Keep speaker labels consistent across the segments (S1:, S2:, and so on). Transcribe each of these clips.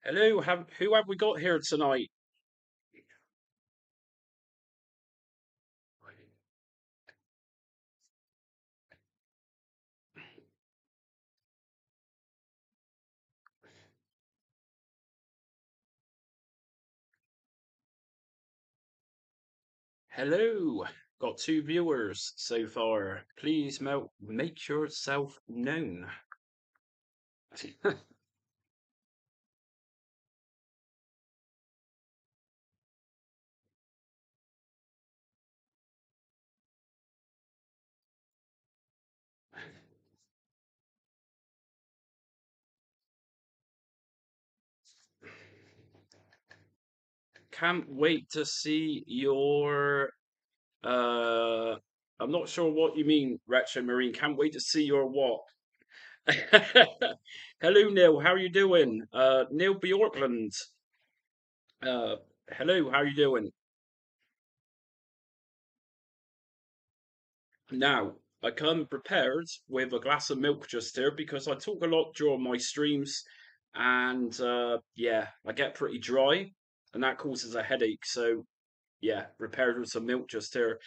S1: Hello, who have we got here tonight? Hello, got two viewers so far. Please make yourself known. Can't wait to see your. Uh, I'm not sure what you mean, Retro Marine. Can't wait to see your what. Hello, Neil. How are you doing? Neil Bjorkland. Uh, hello. How are you doing? Now, I come prepared with a glass of milk just here because I talk a lot during my streams and yeah, I get pretty dry and that causes a headache. So, yeah, prepared with some milk just here.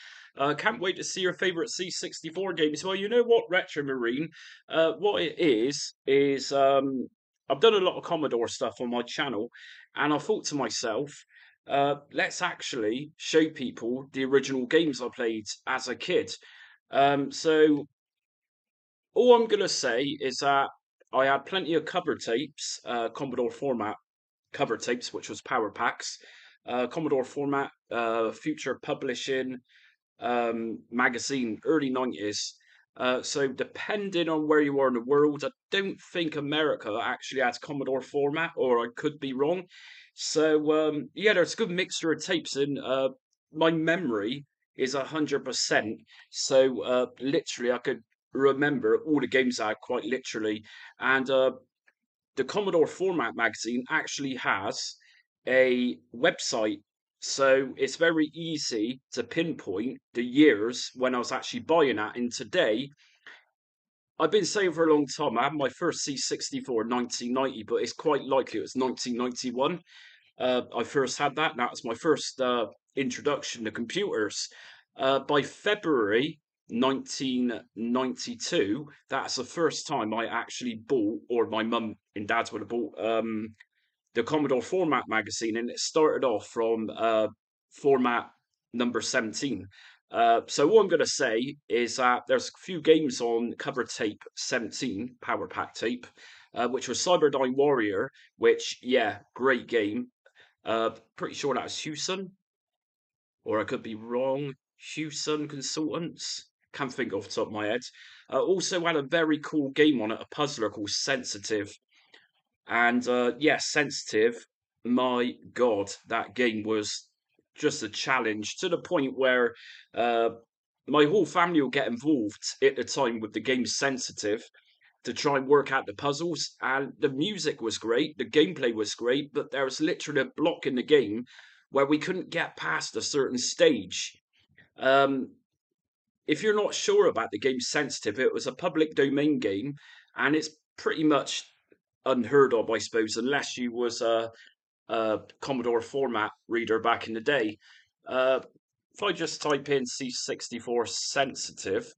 S1: Can't wait to see your favorite C64 games. Well, you know what, Retro Marine? What it is I've done a lot of Commodore stuff on my channel and I thought to myself, let's actually show people the original games I played as a kid. So all I'm gonna say is that I had plenty of cover tapes, Commodore format cover tapes, which was power packs, Commodore format, Future Publishing magazine, early 90s. So depending on where you are in the world, I don't think America actually has Commodore format, or I could be wrong. So yeah, there's a good mixture of tapes, and my memory is 100%. So literally, I could remember all the games I had quite literally, and the Commodore Format magazine actually has a website. So it's very easy to pinpoint the years when I was actually buying that. And today, I've been saying for a long time, I had my first C64 in 1990, but it's quite likely it was 1991. I first had that. That was my first introduction to computers. By February 1992, that's the first time I actually bought, or my mum and dad's would have bought, the Commodore Format magazine, and it started off from format number 17. So what I'm going to say is that there's a few games on cover tape 17, power pack tape, which was Cyberdyne Warrior, which, yeah, great game. Pretty sure that was Hewson, or I could be wrong. Hewson Consultants. Can't think off the top of my head. Also had a very cool game on it, a puzzler called Sensitive. And yeah, Sensitive. My God, that game was just a challenge to the point where uh, my whole family will get involved at the time with the game Sensitive to try and work out the puzzles. And the music was great, the gameplay was great, but there was literally a block in the game where we couldn't get past a certain stage. Um, if you're not sure about the game Sensitive, it was a public domain game, and it's pretty much unheard of, I suppose, unless you was a Commodore format reader back in the day. Uh, if I just type in C64 Sensitive,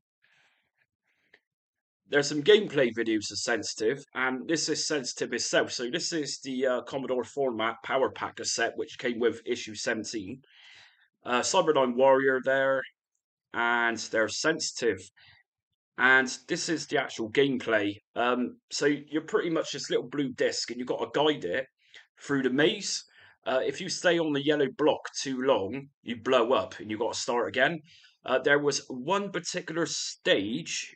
S1: there's some gameplay videos of Sensitive, and this is Sensitive itself. So this is the Commodore format Power Pack cassette, which came with issue 17. Cyberdyne Warrior there, and there's Sensitive. And this is the actual gameplay. So you're pretty much this little blue disc, and you've got to guide it through the maze. If you stay on the yellow block too long, you blow up, and you've got to start again. There was one particular stage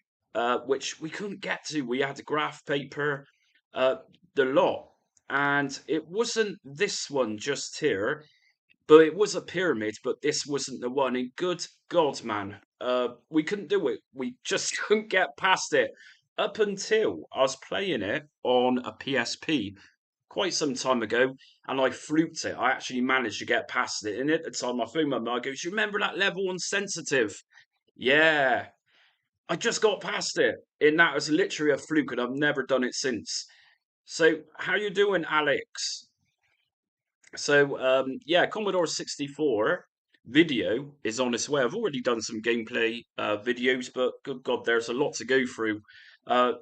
S1: which we couldn't get to. We had to graph paper uh, the lot, and it wasn't this one just here. But it was a pyramid, but this wasn't the one. And good God, man, we couldn't do it. We just couldn't get past it up until I was playing it on a PSP quite some time ago, and I fluked it. I actually managed to get past it. And at the time, my phone my mum, I go, "Do you remember that level on Sensitive?" Yeah, I just got past it, and that was literally a fluke, and I've never done it since. So, how you doing, Alex? So yeah, Commodore 64 video is on its way. I've already done some gameplay videos, but good God, there's a lot to go through. Uh,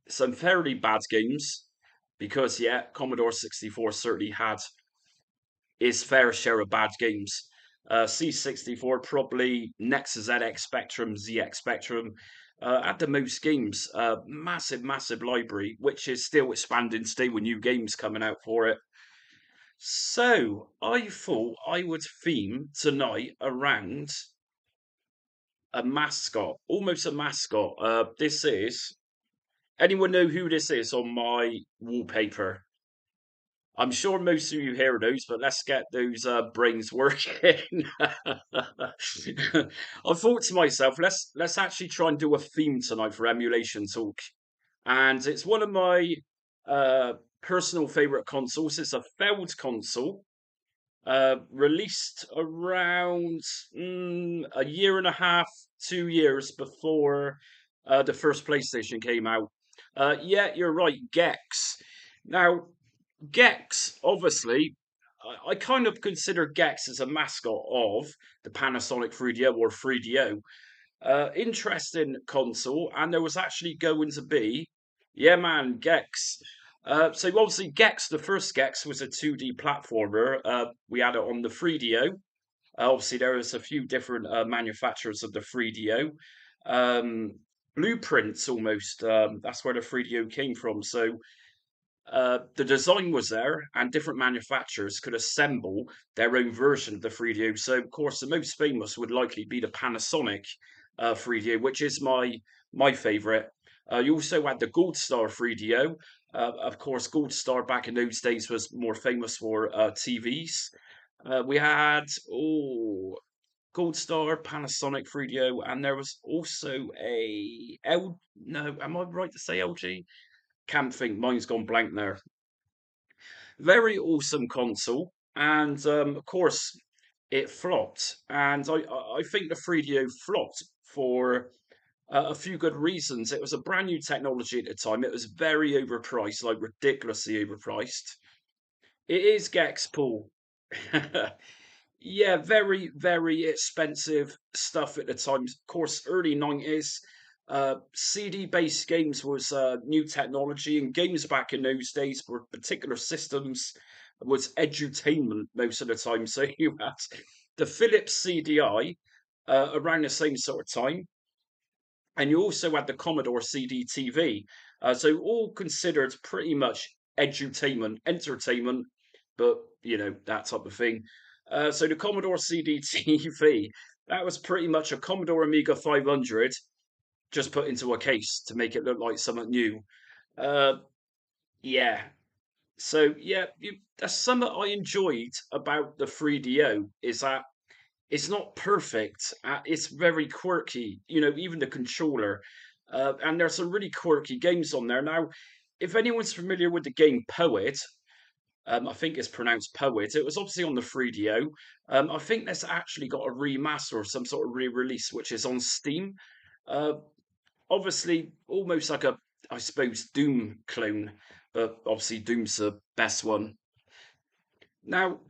S1: some fairly bad games because yeah, Commodore 64 certainly had its fair share of bad games. C64 probably next to ZX Spectrum, ZX Spectrum. Had the most games, massive library, which is still expanding today with new games coming out for it. So I thought I would theme tonight around a mascot, almost a mascot. This is anyone know who this is on my wallpaper? I'm sure most of you hear those, but let's get those brains working. I thought to myself, let's actually try and do a theme tonight for emulation talk, and it's one of my uh, personal favorite consoles. It's a failed console released around a year and a half, 2 years before the first PlayStation came out. Yeah, you're right, Gex. Now, Gex, obviously, I kind of consider Gex as a mascot of the Panasonic 3DO or 3DO. Interesting console, and there was actually going to be, yeah, man, Gex. So obviously, Gex, the first Gex was a 2D platformer. We had it on the 3DO. Obviously, there was a few different manufacturers of the 3DO. Blueprints almost. That's where the 3DO came from. So the design was there, and different manufacturers could assemble their own version of the 3DO. So, of course, the most famous would likely be the Panasonic 3DO, which is my favorite. You also had the Gold Star 3DO. Of course, Gold Star back in those days was more famous for TVs. We had Gold Star, Panasonic 3DO, and there was also a L. No, am I right to say LG? Can't think. Mine's gone blank there. Very awesome console, and of course it flopped. And I think the 3DO flopped for a few good reasons. It was a brand new technology at the time. It was very overpriced, like ridiculously overpriced. It is Gex, Paul. Yeah, very expensive stuff at the time. Of course, early 90s. CD-based games was new technology, and games back in those days for particular systems was edutainment most of the time. So you had the Philips CDI around the same sort of time, and you also had the Commodore CD-TV. So all considered pretty much edutainment, entertainment, but that type of thing. So the Commodore CD-TV, that was pretty much a Commodore Amiga 500 just put into a case to make it look like something new. Uh, yeah. So yeah, that's something I enjoyed about the 3DO is that it's not perfect. It's very quirky. Even the controller, and there's some really quirky games on there. Now, if anyone's familiar with the game Poet, I think it's pronounced Poet. It was obviously on the 3DO. I think that's actually got a remaster or some sort of re-release, which is on Steam. Uh, Obviously almost like a, I suppose, Doom clone, but obviously Doom's the best one. Now,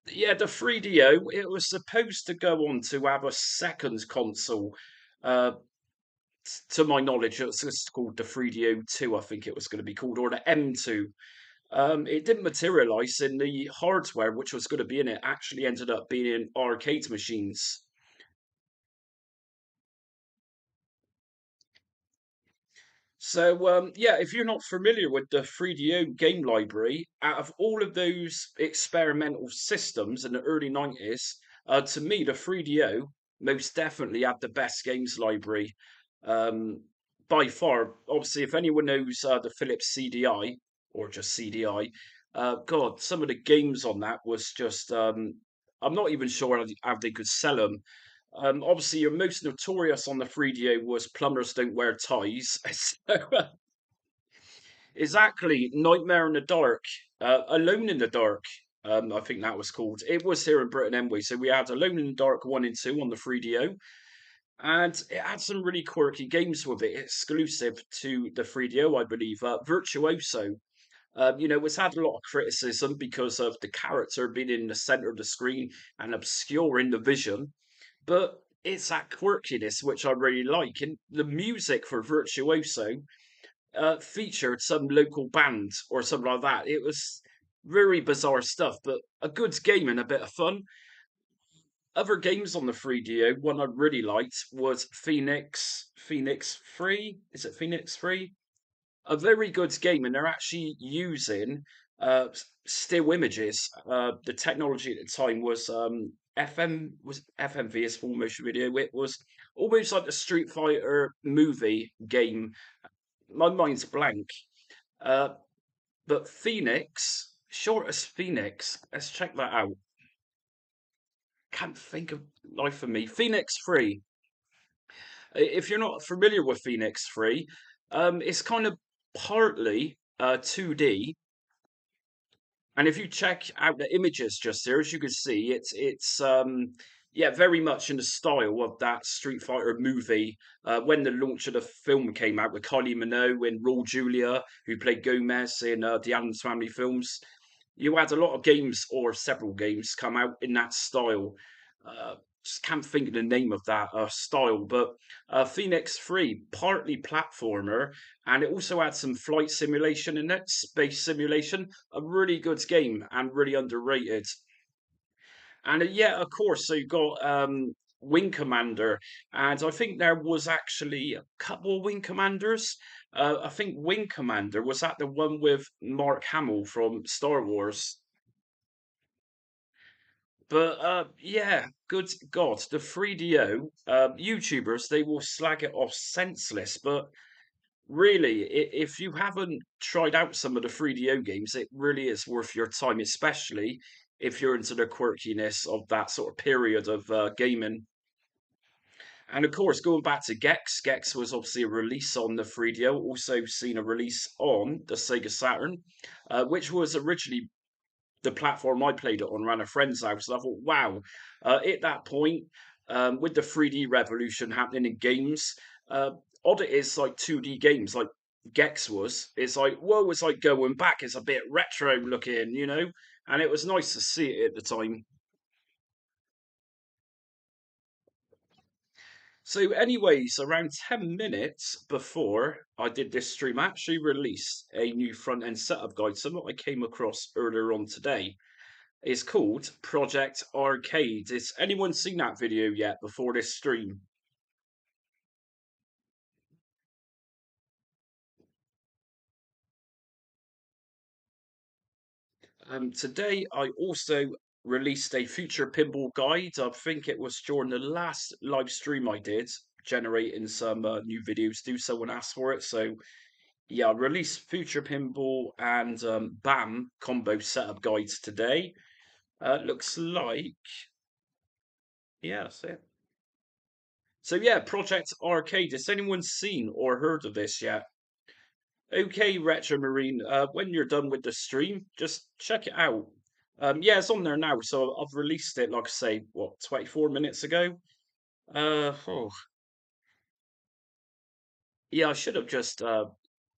S1: yeah, the 3DO, it was supposed to go on to have a second console. Uh, to my knowledge, it's called the 3DO 2, I think it was going to be called, or the M2. It didn't materialize in the hardware, which was going to be in it, actually ended up being in arcade machines. So yeah, if you're not familiar with the 3DO game library, out of all of those experimental systems in the early 90s, to me the 3DO most definitely had the best games library um, by far. Obviously, if anyone knows the Philips CDI or just CDI, God, some of the games on that was just I'm not even sure how they could sell them. Obviously, your most notorious on the 3DO was Plumbers Don't Wear Ties. So, exactly, Nightmare in the Dark, Alone in the Dark. I think that was called. It was here in Britain anyway. So we had Alone in the Dark 1 and 2 on the 3DO, and it had some really quirky games with it, exclusive to the 3DO, I believe. Virtuoso. It's had a lot of criticism because of the character being in the center of the screen and obscuring the vision, but it's that quirkiness which I really like. And the music for Virtuoso featured some local band or something like that. It was very bizarre stuff, but a good game and a bit of fun. Other games on the 3DO, one I really liked was Phoenix Free. Is it Phoenix Free? A very good game, and they're actually using still images. The technology at the time was FMV is full motion video. It was almost like the Street Fighter movie game. My mind's blank. Uh, but Phoenix, short as Phoenix. Let's check that out. Can't think of life for me. Phoenix Free. If you're not familiar with Phoenix Free, it's kind of partly 2D. And if you check out the images just there, as you can see, it's yeah, very much in the style of that Street Fighter movie. When the launch of the film came out with Kylie Minogue and Raul Julia, who played Gomez in the Addams Family films, you had a lot of games or several games come out in that style. Uh, just can't think of the name of that style, but Phoenix Free, partly platformer, and it also had some flight simulation in it, space simulation. A really good game and really underrated. And yeah, of course, so you got Wing Commander, and I think there was actually a couple of Wing Commanders. I think Wing Commander was that the one with Mark Hamill from Star Wars. But yeah, good God, the 3DO YouTubers they will slag it off senseless. But really, if you haven't tried out some of the 3DO games, it really is worth your time, especially if you're into the quirkiness of that sort of period of gaming. And of course, going back to Gex was obviously a release on the 3DO, also seen a release on the Sega Saturn, which was originally the platform I played it on around a friend's house. And I thought, wow, at that point, with the 3D revolution happening in games, odd it is like 2D games like Gex was. It's like, whoa, it's like going back. It's a bit retro looking. And it was nice to see it at the time. So, anyways, around 10 minutes before I did this stream, I actually released a new front end setup guide, something I came across earlier on today. It's called Project Arcade. Has anyone seen that video yet before this stream? Today, I also released a future pinball guide. I think it was during the last live stream I did, generating some new videos. Do someone asked for it? So, yeah, I released future pinball and BAM combo setup guides today. Looks like, yeah, that's it. So, yeah, Project Arcade. Has anyone seen or heard of this yet? Okay, Retro Marine, when you're done with the stream, just check it out. Yeah, it's on there now, so I've released it, like I say, what, 24 minutes ago? Oh, yeah, I should have just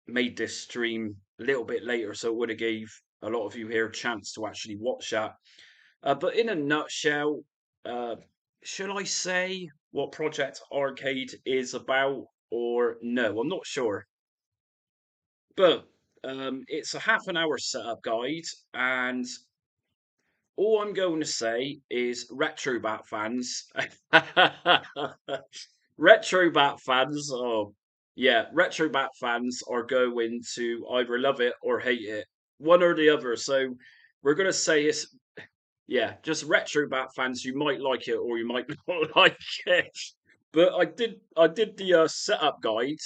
S1: made this stream a little bit later, so it would have gave a lot of you here a chance to actually watch that. But in a nutshell, uh, should I say what Project Arcade is about, or no? I'm not sure. But it's a half an hour setup guide, and all I'm going to say is Retrobat fans. Retrobat fans, oh, yeah, Retrobat fans are going to either love it or hate it, one or the other. So we're going to say it's, yeah, just Retrobat fans. You might like it or you might not like it. But I did the setup guide,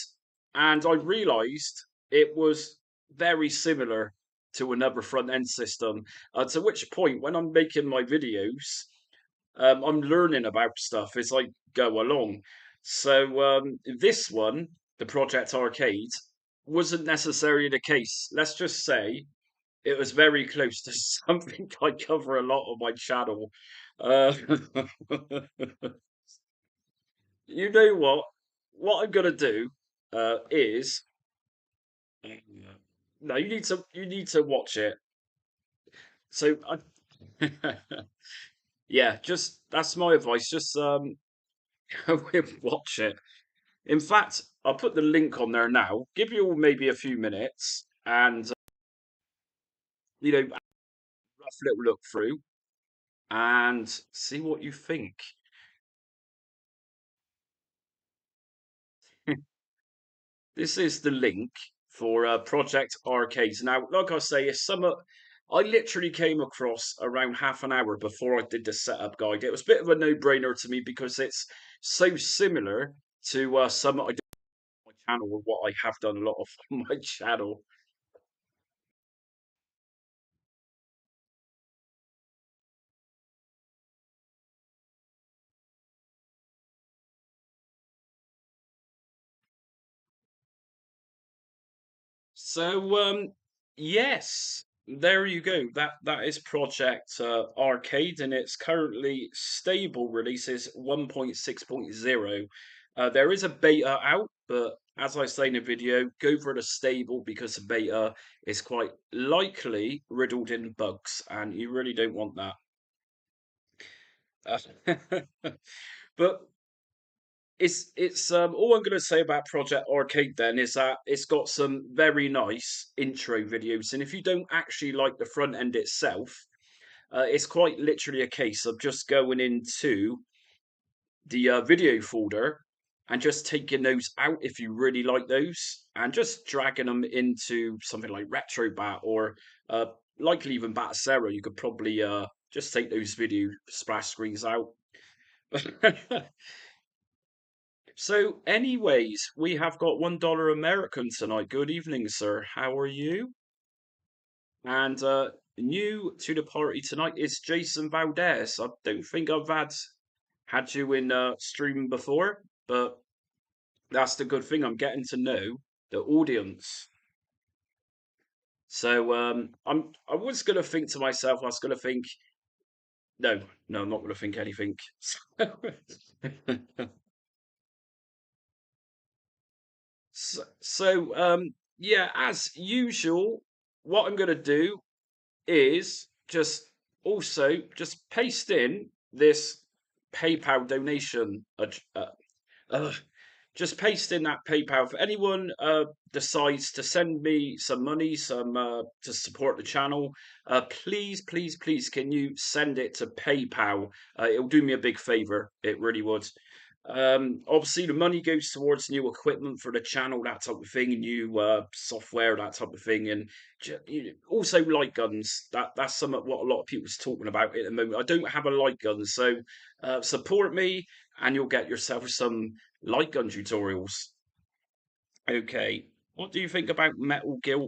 S1: and I realised it was very similar to another front end system. To which point, when I'm making my videos, I'm learning about stuff as I go along. So this one, the Project Arcade, wasn't necessarily the case. Let's just say it was very close to something I cover a lot on my channel. Uh, you know what? What I'm gonna do is No, you need to watch it. So I, yeah, just that's my advice. Just watch it. In fact, I'll put the link on there now. Give you all maybe a few minutes, and rough little look through, and see what you think. This is the link for Project Arcades. Now, like I say, it's some. I literally came across around half an hour before I did the setup guide. It was a bit of a no-brainer to me because it's so similar to some I do on my channel or what I have done a lot of on my channel. So yes, there you go. That is Project Arcade, and its currently stable release is 1.6.0. There is a beta out, but as I say in the video, go for the stable because the beta is quite likely riddled in bugs, and you really don't want that. But it's all I'm going to say about Project Arcade then is that it's got some very nice intro videos, and if you don't actually like the front end itself, it's quite literally a case of just going into the video folder and just taking those out if you really like those, and just dragging them into something like retrobat or uh, likely even batocera. You could probably just take those video splash screens out. So, anyways, we have got $1 American tonight. Good evening, sir. How are you? And new to the party tonight is Jason Valdez. I don't think I've had you in stream before, but that's the good thing. I'm getting to know the audience. So I was gonna think to myself, I was gonna think, no, no, I'm not gonna think anything. Yeah, as usual, what I'm going to do is just also just paste in this PayPal donation. Uh, just paste in that PayPal. If anyone decides to send me some money, some to support the channel, please, please, please, can you send it to PayPal? It'll do me a big favor. It really would. Obviously, the money goes towards new equipment for the channel, that type of thing, new software, that type of thing, and also light guns. That's some of what a lot of people's talking about at the moment. I don't have a light gun, so support me, and you'll get yourself some light gun tutorials. Okay, what do you think about Metal Gear?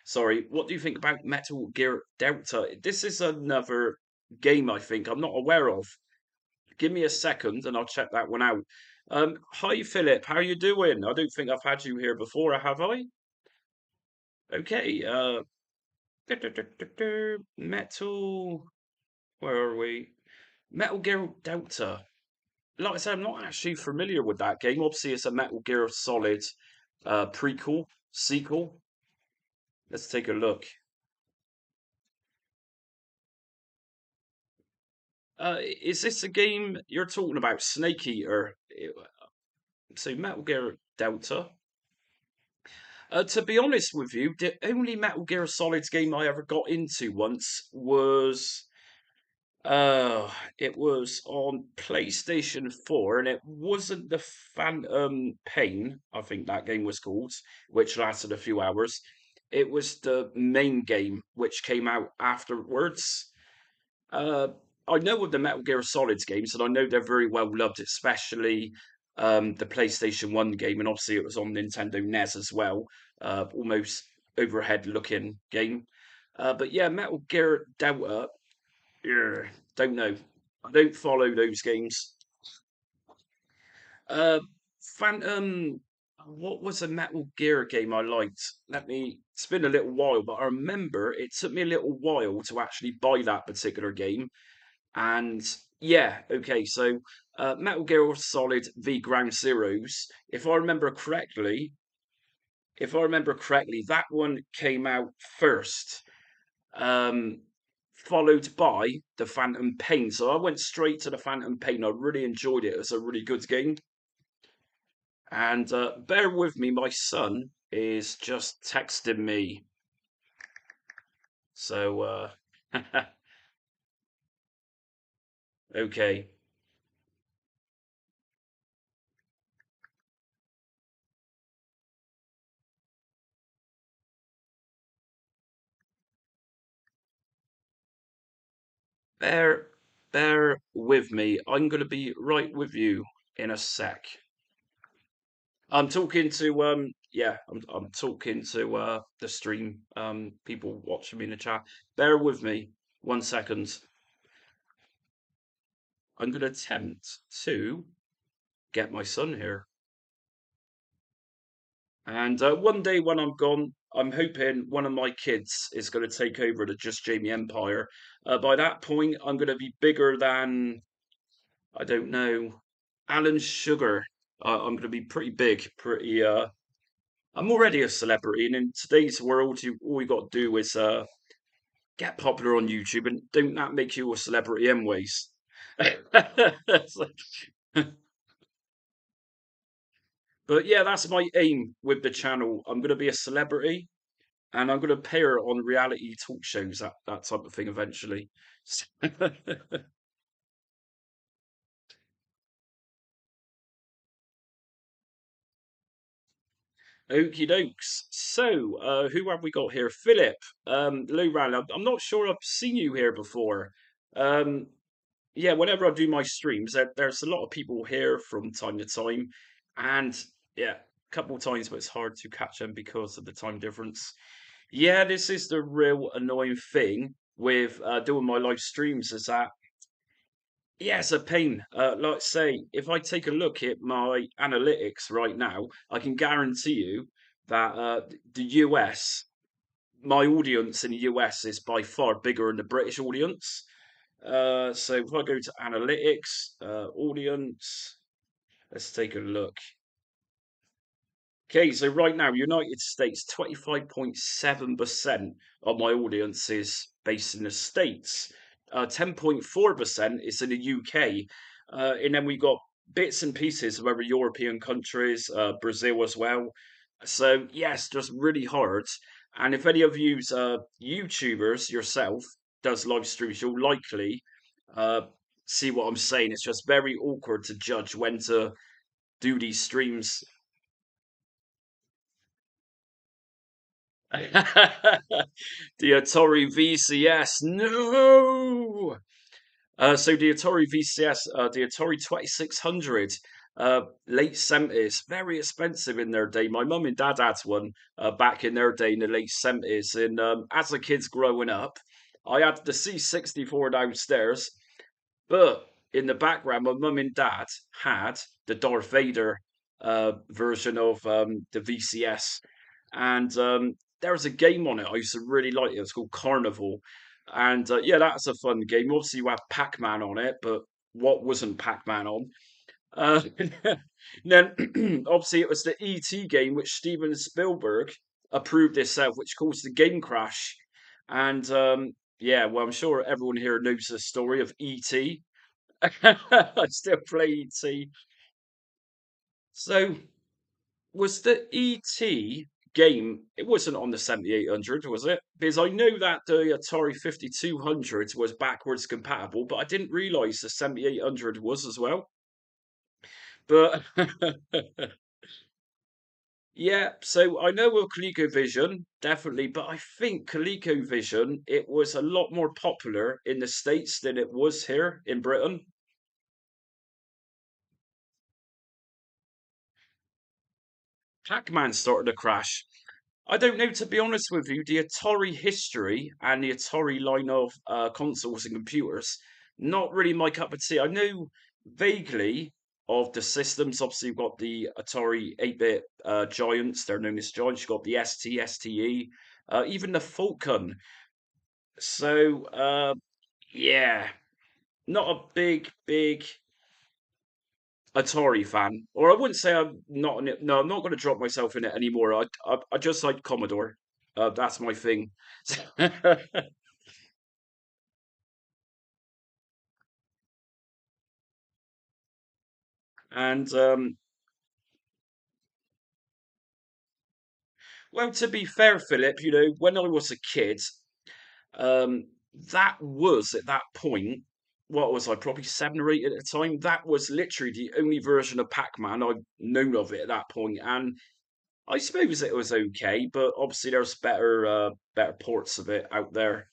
S1: Sorry, what do you think about Metal Gear Delta? This is another game I think I'm not aware of. Give me a second and I'll check that one out. Hi Philip, how you doing? I don't think I've had you here before, have I? Okay, Metal, where are we? Metal Gear Delta. Like I said, I'm not actually familiar with that game. Obviously, it's a Metal Gear Solid prequel, sequel. Let's take a look. Is this a game you're talking about? Snake Eater. So Metal Gear Delta. To be honest with you, the only Metal Gear Solid game I ever got into once was it was on PlayStation 4, and it wasn't the Phantom Pain, I think that game was called, which lasted a few hours. It was the main game which came out afterwards. Uh, I know of the Metal Gear Solids games, and I know they're very well loved, especially the PlayStation 1 game, and obviously it was on Nintendo NES as well. Almost overhead looking game. But yeah, Metal Gear Delta, yeah, don't know. I don't follow those games. Uh, Phantom, what was a Metal Gear game I liked? It's been a little while, but I remember it took me a little while to actually buy that particular game. And yeah, okay, so Metal Gear Solid v Ground Zeroes, if I remember correctly, if I remember correctly, that one came out first, um, followed by the Phantom Pain. So I went straight to the Phantom Pain. I really enjoyed it. It was a really good game. And bear with me, my son is just texting me. So, okay. Bear, bear with me. I'm going to be right with you in a sec. I'm talking to yeah, I'm talking to the stream people watching me in the chat. Bear with me 1 second. I'm going to attempt to get my son here. And one day when I'm gone, I'm hoping one of my kids is going to take over the Just Jamie Empire. By that point, I'm going to be bigger than, I don't know, Alan Sugar. I'm going to be pretty big, pretty. I'm already a celebrity, and in today's world, all you got to do is get popular on YouTube, and don't that make you a celebrity, anyways? It's like- but yeah, that's my aim with the channel. I'm going to be a celebrity, and I'm going to appear on reality talk shows, that type of thing eventually. Okie dokes. So, who have we got here? Philip, Lowran. I'm not sure I've seen you here before. Um, yeah, whenever I do my streams, there's a lot of people here from time to time, and yeah, a couple of times, but it's hard to catch them because of the time difference. Yeah, this is the real annoying thing with doing my live streams is that yeah, it's a pain. Like say, if I take a look at my analytics right now, I can guarantee you that the US, my audience in the US is by far bigger than the British audience. So if I go to analytics, audience, let's take a look. Okay, so right now, United States, 25.7% of my audience is based in the States. 10.4% is in the UK. And then we got bits and pieces of other European countries, Brazil as well. So, yes, just really hard. And if any of you YouTubers yourself does live streams, you'll likely uh, see what I'm saying. It's just very awkward to judge when to do these streams. The Atari VCS, no. So the Atari VCS, the Atari 2600, late 70s, very expensive in their day. My mum and dad had one back in their day in the late 70s. And as a kid's growing up, I had the C64 downstairs, but in the background, my mum and dad had the Darth Vader version of the VCS, and there was a game on it I used to really like. It was called Carnival, and yeah, that's a fun game. Obviously, you have Pac-Man on it, but what wasn't Pac-Man on? Uh, then obviously it was the ET game, which Steven Spielberg approved itself, which caused the game crash. And yeah, well, I'm sure everyone here knows the story of ET. I still play ET. So was the ET game? It wasn't on the 7800, was it? Because I know that the Atari 5200 was backwards compatible, but I didn't realize the 7800 was as well. But yeah, so I know of ColecoVision, definitely, but I think ColecoVision, it was a lot more popular in the States than it was here in Britain. Pac-Man started to crash. I don't know, to be honest with you, the Atari history and the Atari line of consoles and computers, not really my cup of tea. I know vaguely of the systems. Obviously, you've got the Atari 8-bit giants. They're known as giants. You've got the ST, STE, even the Falcon. So, yeah, not a big Atari fan, or I wouldn't say I'm not in it. No, I'm not going to drop myself in it anymore. I just like Commodore. That's my thing. And well, to be fair, Philip, when I was a kid, um, that was at that point. What was I? Probably 7 or 8 at the time. That was literally the only version of Pac-Man I'd known of it at that point, and I suppose it was okay. But obviously, there's better ports of it out there.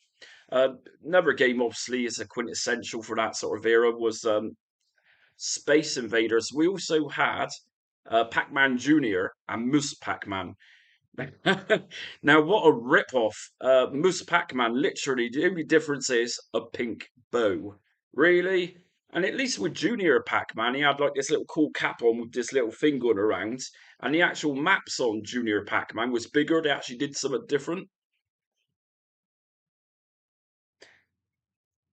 S1: Another game, obviously, is a quintessential for that sort of era was Space Invaders. We also had Pac-Man Junior and Moose Pac-Man. Now, what a rip-off! Moose Pac-Man, literally, the only difference is a pink bow. Really? And at least with Junior Pac-Man, he had like this little cool cap on with this little thing going around. And the actual maps on Junior Pac-Man was bigger. They actually did something different.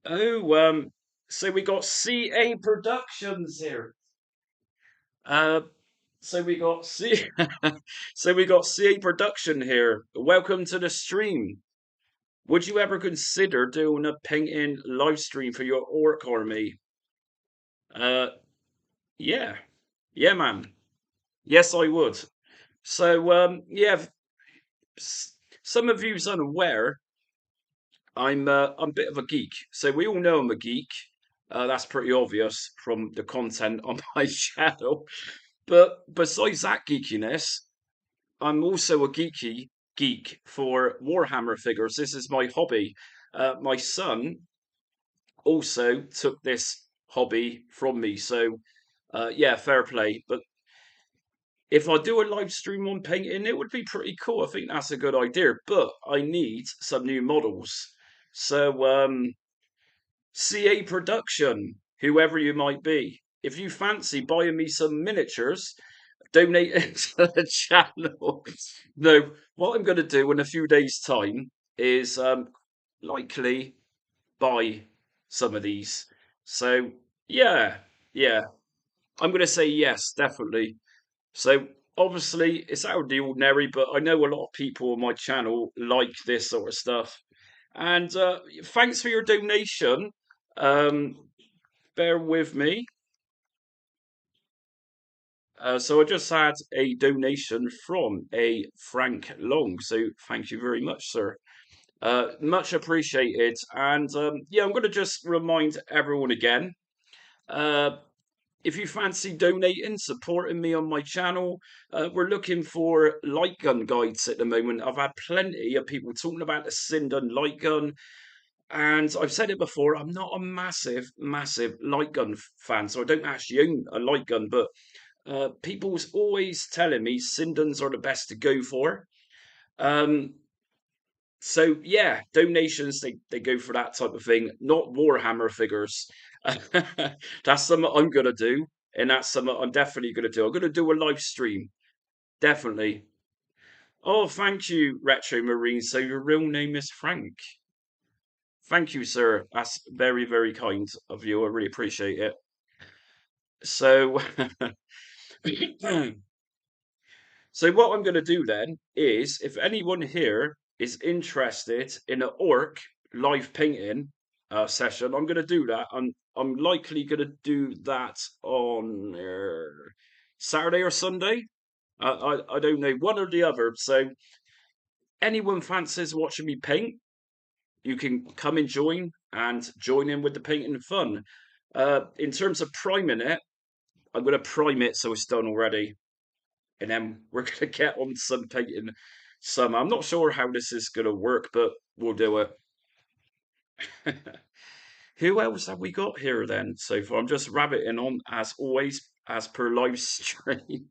S1: Oh, so we got CA Productions here. Uh, so we got C, so we got CA Production here. Welcome to the stream. Would you ever consider doing a painting live stream for your orc army? Uh, yeah, yeah, man. Yes, I would. So, yeah, some of you's unaware. I'm a bit of a geek. So we all know I'm a geek. That's pretty obvious from the content on my channel. But besides that geekiness, I'm also a geek for Warhammer figures. This is my hobby. My son also took this hobby from me. So, yeah, fair play. But if I do a live stream on painting, it would be pretty cool. I think that's a good idea. But I need some new models. So, CA Production, whoever you might be, if you fancy buying me some miniatures, donate it to the channel. No, what I'm going to do in a few days' time is likely buy some of these. So yeah, yeah, I'm going to say yes, definitely. So obviously it's out of the ordinary, but I know a lot of people on my channel like this sort of stuff. And thanks for your donation. Um, bear with me. So I just had a donation from a Frank Long. So thank you very much, sir. Much appreciated. And yeah, I'm going to just remind everyone again. Uh, if you fancy donating, supporting me on my channel, we're looking for light gun guides at the moment. I've had plenty of people talking about the Sindon light gun, and I've said it before. I'm not a massive light gun fan, so I don't actually own a light gun. But people's always telling me Sindons are the best to go for. Um, so yeah, donations they go for that type of thing, not Warhammer figures. That's something I'm gonna do, and that's something I'm definitely gonna do. I'm gonna do a live stream, definitely. Oh, thank you, Retro Marine. So your real name is Frank. Thank you, sir. That's very kind of you. I really appreciate it. So, so what I'm going to do then is, if anyone here is interested in an orc live painting session, I'm going to do that. I'm likely going to do that on Saturday or Sunday. I don't know, one or the other. So anyone fancies watching me paint, you can come and join in with the painting fun. In terms of priming it, I'm going to prime it so it's done already, and then we're going to get on some painting. Some I'm not sure how this is going to work, but we'll do it. Who else have we got here then so far? I'm just rabbiting on as always, as per live stream.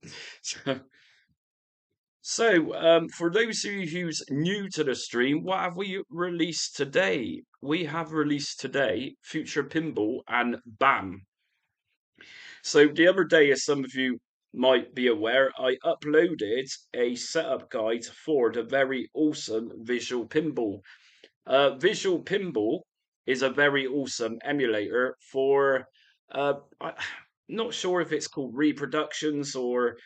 S1: So, for those of you who's new to the stream, what have we released today? We have released today Future Pinball and BAM. So the other day, as some of you might be aware, I uploaded a setup guide for the very awesome Visual Pinball. Visual Pinball is a very awesome emulator for. Uh, not sure if it's called reproductions or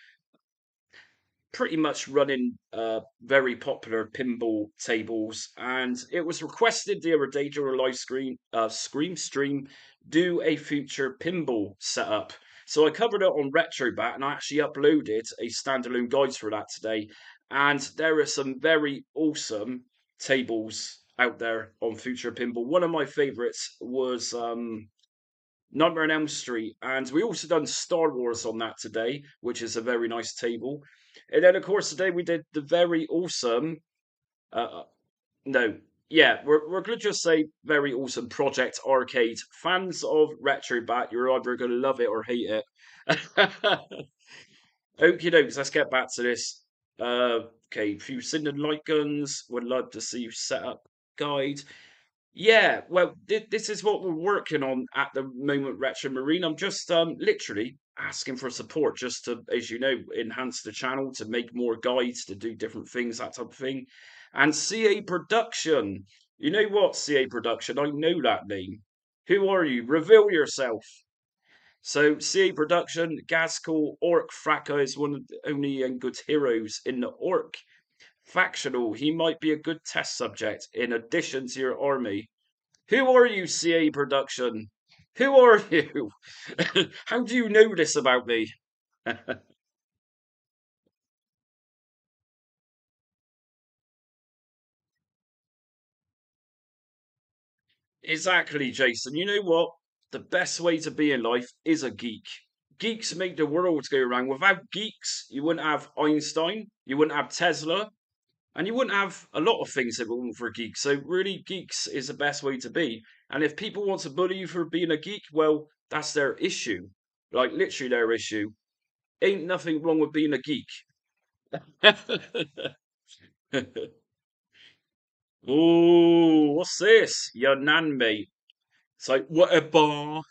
S1: pretty much running very popular pinball tables, and it was requested the other day during a live stream do a future pinball setup. So I covered it on retrobat, and I actually uploaded a standalone guide for that today. And there are some very awesome tables out there on future pinball. One of my favorites was Nightmare on Elm Street, and we also done Star Wars on that today, which is a very nice table. And then, of course, today we did the very awesome. Uh, no, yeah, we're gonna just say very awesome Project Arcade. Fans of Retrobat, you're either gonna love it or hate it. Okie dokes, let's get back to this. Okay, few Cinder light guns. Would love to see you set up guide. Yeah, well, this is what we're working on at the moment, Retro Marine. I'm just literally asking for support just to, as you know, enhance the channel, to make more guides, to do different things, that type of thing. And CA Production. You know what, CA Production? I know that name. Who are you? Reveal yourself. So, CA Production, Gazcool, Orc Fracka is one of the only and good heroes in the Orc factional. He might be a good test subject in addition to your army. Who are you, CA Production? Who are you? How do you know this about me? Exactly, Jason. You know what? The best way to be in life is a geek. Geeks make the world go round. Without geeks, you wouldn't have Einstein, you wouldn't have Tesla, and you wouldn't have a lot of things that were for geeks. So, really, geeks is the best way to be. And if people want to bully you for being a geek, well, that's their issue. Like, literally, their issue. Ain't nothing wrong with being a geek. Oh, what's this? Your nan, mate. It's like, what a bar.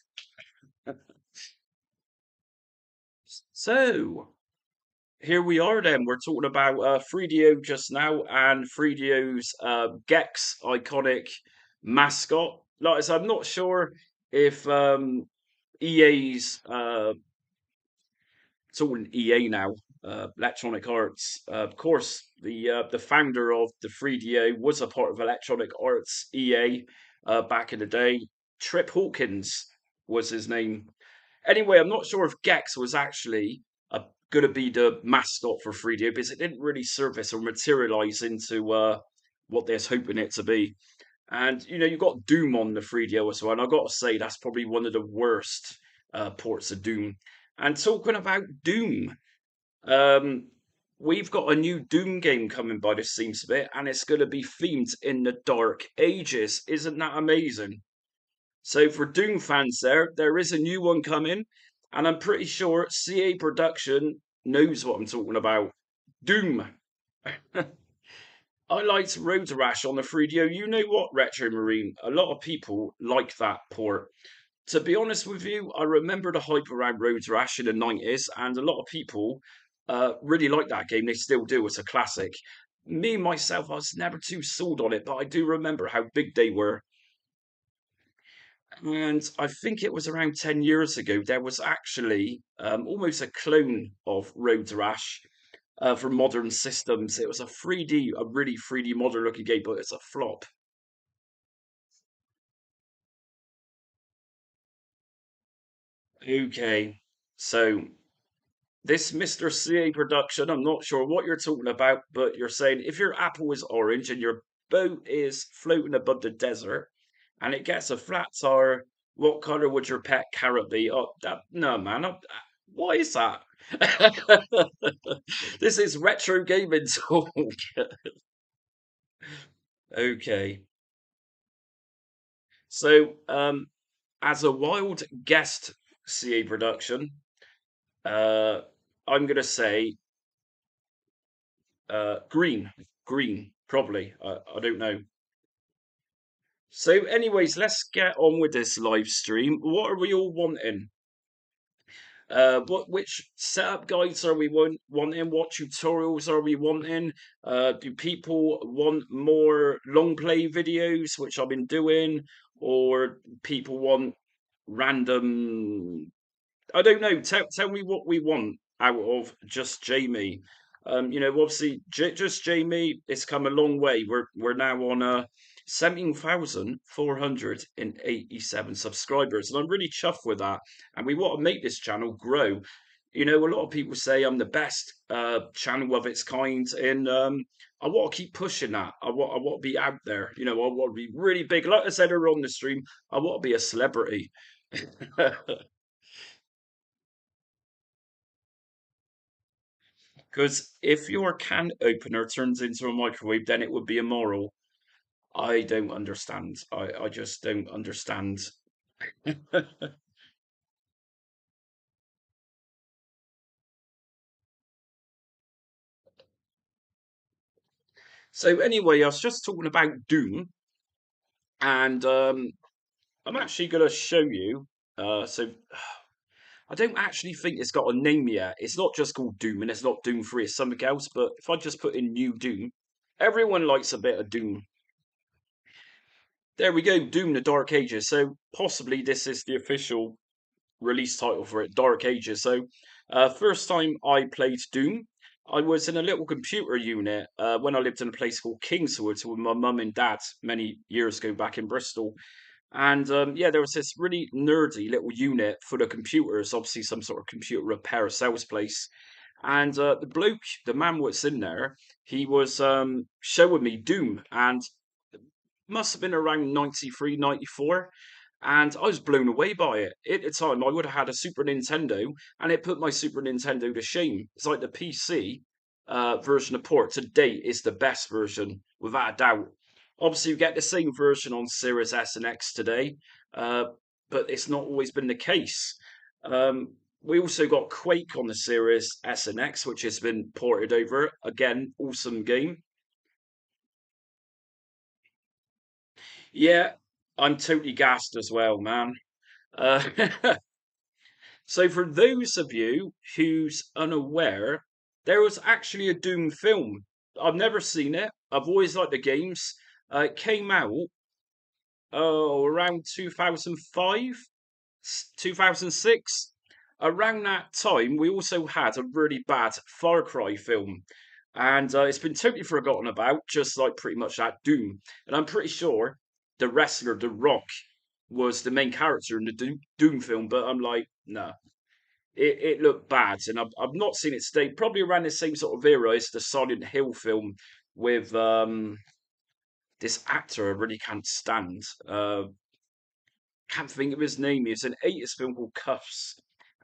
S1: So, here we are then. We're talking about 3DO just now and 3DO's Gex iconic mascot. Like I said, I'm not sure if EA's talking EA now, Electronic Arts. Of course, the founder of the 3DO was a part of Electronic Arts EA back in the day. Trip Hawkins was his name. Anyway, I'm not sure if Gex was actually going to be the mascot for 3DO because it didn't really surface or materialize into what they're hoping it to be. And you know, you've got Doom on the 3DO as well, and I've got to say that's probably one of the worst ports of Doom. And talking about Doom, um, we've got a new Doom game coming by the seems of it, and it's going to be themed in the Dark Ages. Isn't that amazing? So for Doom fans, there is a new one coming, and I'm pretty sure CA Production knows what I'm talking about. Doom. I liked Road Rash on the 3DO. You know what, Retro Marine? A lot of people like that port. To be honest with you, I remember the hype around Road Rash in the 90s, and a lot of people really like that game. They still do. It's a classic. Me, myself, I was never too sold on it, but I do remember how big they were. And I think it was around 10 years ago, there was actually almost a clone of Road Rash for modern systems. It was a really 3D modern looking game, but it's a flop. Okay, so this Mr. CA production, I'm not sure what you're talking about, but you're saying if your apple is orange and your boat is floating above the desert and it gets a flat tire, what color would your pet carrot be? Oh, no, man. What is that? This is retro gaming talk. Okay. So, as a wild guest CA production, uh, I'm gonna say green, green, probably. I don't know. So, anyways, let's get on with this live stream. What are we all wanting? Which setup guides are we wanting? What tutorials are we wanting? Do people want more long play videos, which I've been doing, or people want random I don't know. Tell me what we want out of just Jamie. Obviously, just Jamie. It's come a long way. We're now on 17,487 subscribers, and I'm really chuffed with that. And we want to make this channel grow. A lot of people say I'm the best channel of its kind, and I want to keep pushing that. I want to be out there. I want to be really big. Like I said earlier on the stream, I want to be a celebrity. Because if your can opener turns into a microwave, then it would be immoral. I don't understand. I just don't understand. So anyway, I was just talking about Doom, and I'm actually going to show you. So I don't actually think it's got a name yet. It's not just called Doom, and it's not Doom 3, it's something else. But if I just put in New Doom, everyone likes a bit of Doom. There we go, Doom the Dark Ages. So possibly this is the official release title for it, Dark Ages. So, first time I played Doom, I was in a little computer unit when I lived in a place called Kingswood with my mum and dad many years ago back in Bristol. And yeah, there was this really nerdy little unit full of computers, obviously some sort of computer repair sales place. And the bloke, the man what's in there, he was showing me Doom, and must have been around 93, 94, and I was blown away by it. At the time, I would have had a Super Nintendo, and it put my Super Nintendo to shame. It's like the PC version of port to date is the best version, without a doubt. Obviously, you get the same version on Series S and X today, uh, but it's not always been the case. We also got Quake on the Series S and X, which has been ported over. Again, awesome game. Yeah, I'm totally gassed as well, man. Uh, so, for those of you who's unaware, there was actually a Doom film. I've never seen it. I've always liked the games. It came out around 2005, 2006. Around that time, we also had a really bad Far Cry film. And it's been totally forgotten about, just like pretty much that Doom. And I'm pretty sure the wrestler, The Rock, was the main character in the Doom film, but I'm like, no. It looked bad, and I've not seen it stay. Probably around the same sort of era as the Silent Hill film with this actor I really can't stand. Can't think of his name. He was in an 80s film called Cuffs,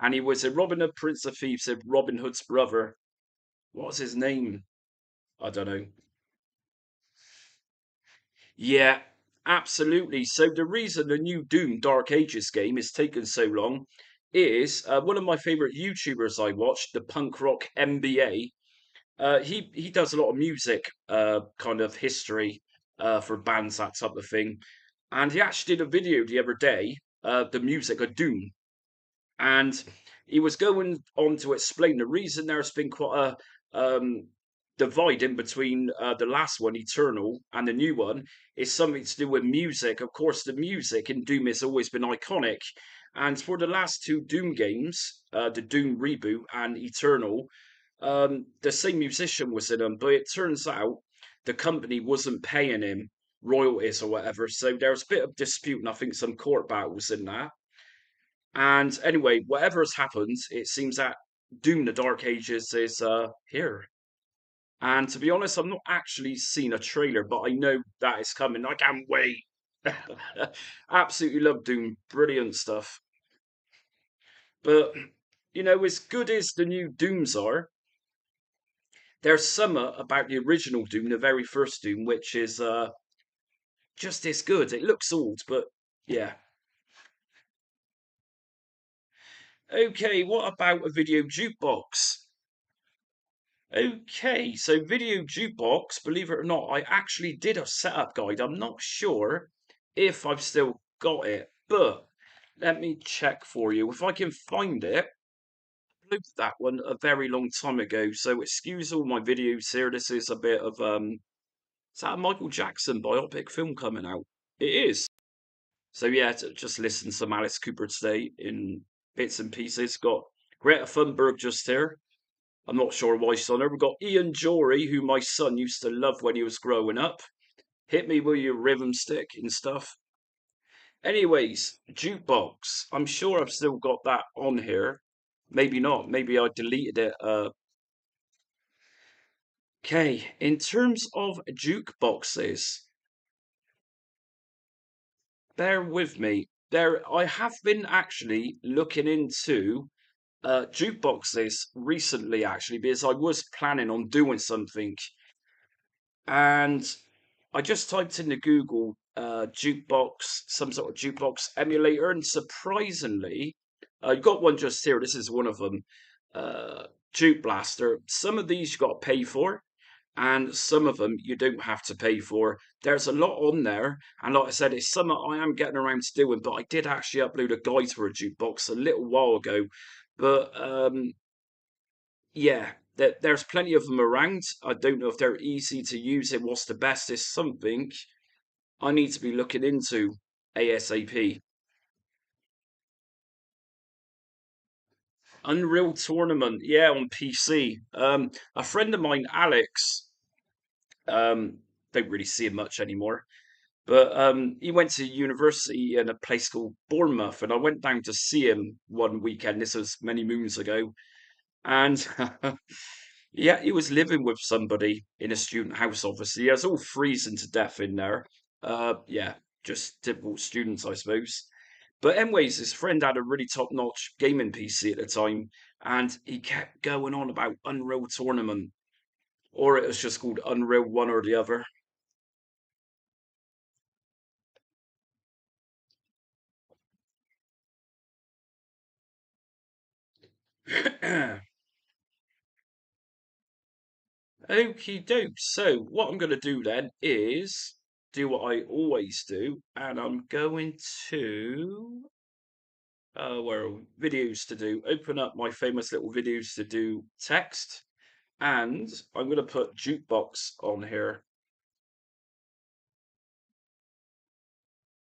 S1: and he was a Robin Hood, Prince of Thieves, Robin Hood's brother. What was his name? I don't know. Yeah, absolutely. So the reason the new Doom Dark Ages game is taking so long is one of my favorite YouTubers I watched, the punk rock MBA. He does a lot of music, kind of history for bands, that type of thing. And he actually did a video the other day, the music of Doom, and he was going on to explain the reason there's been quite a divide in between the last one, Eternal, and the new one is something to do with music. Of course, the music in Doom has always been iconic, and for the last two Doom games, the Doom reboot and Eternal, the same musician was in them, but it turns out the company wasn't paying him royalties or whatever, so there was a bit of dispute, and I think some court battles in that. And anyway, whatever has happened, it seems that Doom: The Dark Ages is here. And to be honest, I've not actually seen a trailer, but I know that is coming. I can't wait. Absolutely love Doom. Brilliant stuff. But as good as the new Dooms are, there's some about the original Doom, the very first Doom, which is just as good. It looks old, but yeah. Okay, what about a video jukebox? Okay, so video jukebox, believe it or not, I actually did a setup guide. I'm not sure if I've still got it, but let me check for you. If I can find it, I uploaded that one a very long time ago, so excuse all my videos here. This is a bit of is that a Michael Jackson biopic film coming out? It is. So yeah, just listen to some Alice Cooper today in bits and pieces. Got Greta Thunberg just here. I'm not sure why she's on there. We've got Ian Jory, who my son used to love when he was growing up. Hit me with your rhythm stick and stuff. Anyways, jukebox. I'm sure I've still got that on here. Maybe not. Maybe I deleted it. Okay. In terms of jukeboxes, bear with me. I have been actually looking into jukeboxes recently, actually, because I was planning on doing something, and I just typed into Google jukebox, some sort of jukebox emulator, and surprisingly, I got one just here. This is one of them, uh, Juke Blaster. Some of these you got to pay for, and some of them you don't have to pay for. There's a lot on there, and like I said, it's something I am getting around to doing. But I did actually upload a guide for a jukebox a little while ago. But yeah, there's plenty of them around. I don't know if they're easy to use and what's the best. Is something I need to be looking into ASAP. Unreal Tournament, yeah, on PC. A friend of mine, Alex, don't really see him much anymore, but he went to university in a place called Bournemouth, and I went down to see him one weekend. This was many moons ago, and yeah, he was living with somebody in a student house, obviously. It was all freezing to death in there. Yeah, just typical students, I suppose. But anyways, his friend had a really top-notch gaming PC at the time, and he kept going on about Unreal Tournament, or it was just called Unreal one or the other. Okie doke. So what I'm going to do then is do what I always do, and I'm going to where are we? Videos to do. Open up my famous little videos to do text, and I'm going to put jukebox on here.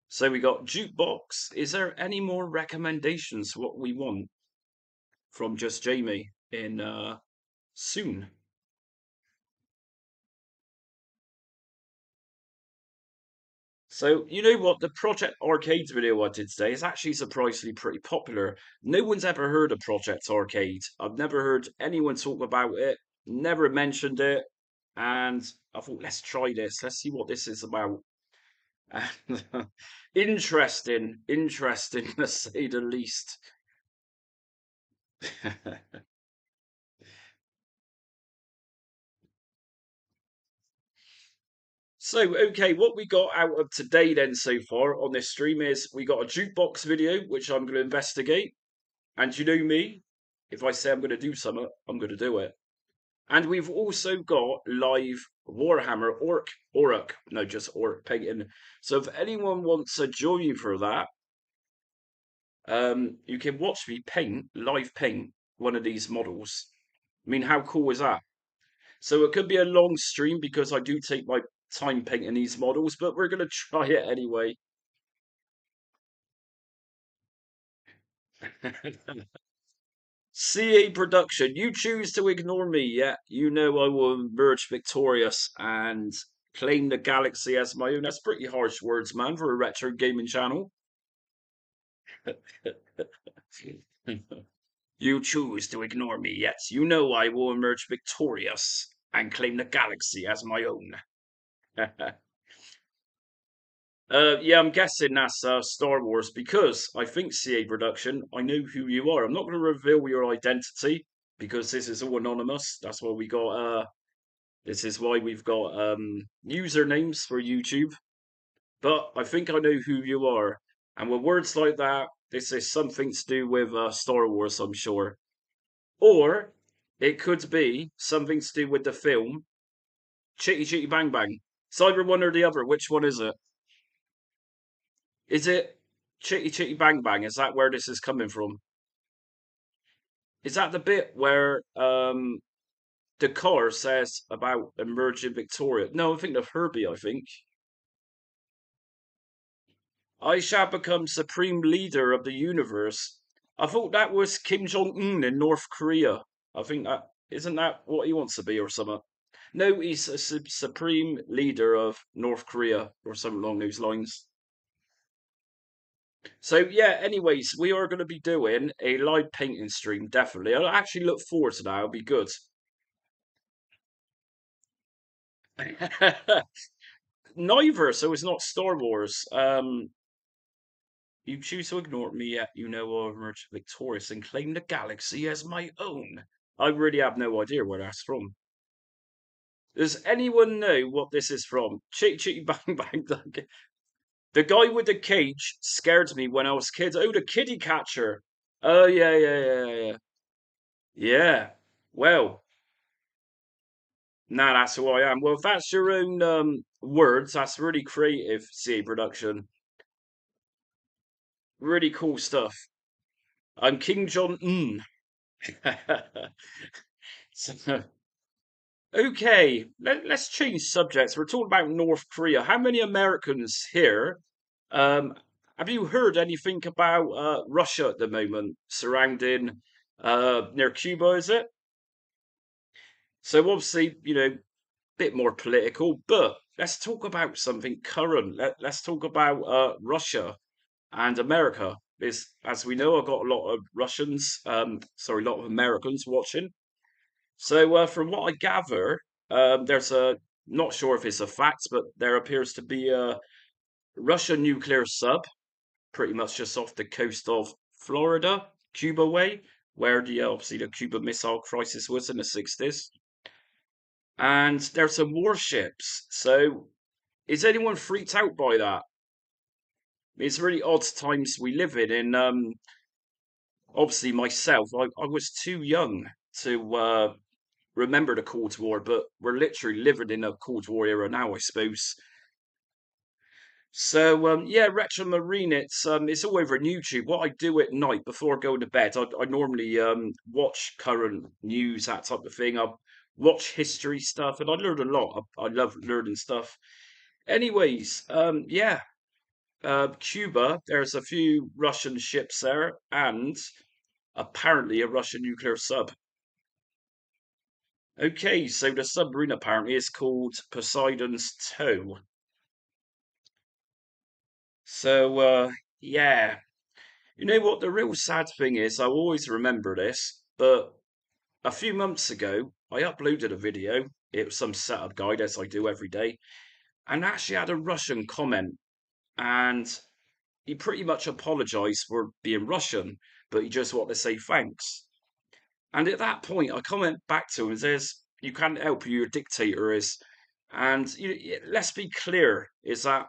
S1: So we got jukebox. Is there any more recommendations what we want from just Jamie in soon? So you know what? The Project Arcade video I did today is actually surprisingly pretty popular. No one's ever heard of Project Arcade. I've never heard anyone talk about it, never mentioned it, and I thought, let's try this. Let's see what this is about. And, interesting, interesting to say the least. So, okay, what we got out of today then so far on this stream is we got a jukebox video, which I'm going to investigate. And you know me, if I say I'm going to do something, I'm going to do it. And we've also got live Warhammer Orc, no, just Orc painting. So if anyone wants to join for that, you can watch me live paint one of these models. I mean, how cool is that? So it could be a long stream because I do take my time painting these models, but we're going to try it anyway. CA production, you choose to ignore me, yeah. You know I will emerge victorious and claim the galaxy as my own. That's pretty harsh words, man, for a retro gaming channel. You choose to ignore me, yes. You know I will emerge victorious and claim the galaxy as my own. Yeah, I'm guessing that's Star Wars because I think CA production, I know who you are. I'm not going to reveal your identity because this is all anonymous. That's why we got this is why we've got usernames for YouTube. But I think I know who you are. And with words like that, this is something to do with Star Wars, I'm sure. Or it could be something to do with the film Chitty Chitty Bang Bang. It's either one or the other. Which one is it? Is it Chitty Chitty Bang Bang? Is that where this is coming from? Is that the bit where the car says about emerging Victoria? No, I think of Herbie, I think. I shall become supreme leader of the universe. I thought that was Kim Jong Un in North Korea. I think that isn't that what he wants to be or something. No, he's a supreme leader of North Korea or something along those lines. So yeah, anyways, we are going to be doing a live painting stream, definitely. I actually look forward to that. It'll be good. Neither, so it's not Star Wars. You choose to ignore me, yet you know I'll emerge victorious and claim the galaxy as my own. I really have no idea where that's from. Does anyone know what this is from? Chitty Chitty Bang Bang. The guy with the cage scared me when I was a kid. Oh, the kitty catcher. Oh yeah, yeah, yeah, yeah. Yeah. Well, nah, that's who I am. Well, if that's your own words, that's really creative, CA production. Really cool stuff. I'm King John Un. So, okay, let's change subjects. We're talking about North Korea. How many Americans here um, have you heard anything about Russia at the moment surrounding near Cuba, is it? So obviously, bit more political, but let's talk about something current. Let's talk about Russia and America. As we know, I've got a lot of Russians, sorry, a lot of Americans watching. So from what I gather, there's a not sure if it's a fact, but there appears to be a Russian nuclear sub, pretty much just off the coast of Florida, Cuba way, where the obviously the Cuba Missile Crisis was in the 60s. And there's some warships. So is anyone freaked out by that? It's really odd times we live in. And obviously myself, I was too young to remember the Cold War, but we're literally living in a Cold War era now, I suppose. So yeah, Retro Marine. It's all over on YouTube. What I do at night before going to bed, I normally watch current news, that type of thing. I watch history stuff, and I learn a lot. I love learning stuff. Anyways, yeah, Cuba. There's a few Russian ships there, and apparently a Russian nuclear sub. Okay, so the submarine apparently is called Poseidon's Toe. So yeah, you know what? The real sad thing is, I always remember this, but a few months ago, I uploaded a video. It was some setup guide, as I do every day, and actually had a Russian comment, and he pretty much apologized for being Russian, but he just wanted to say thanks. And at that point, I comment back to him and says, "You can't help who your dictator is." And let's be clear: is that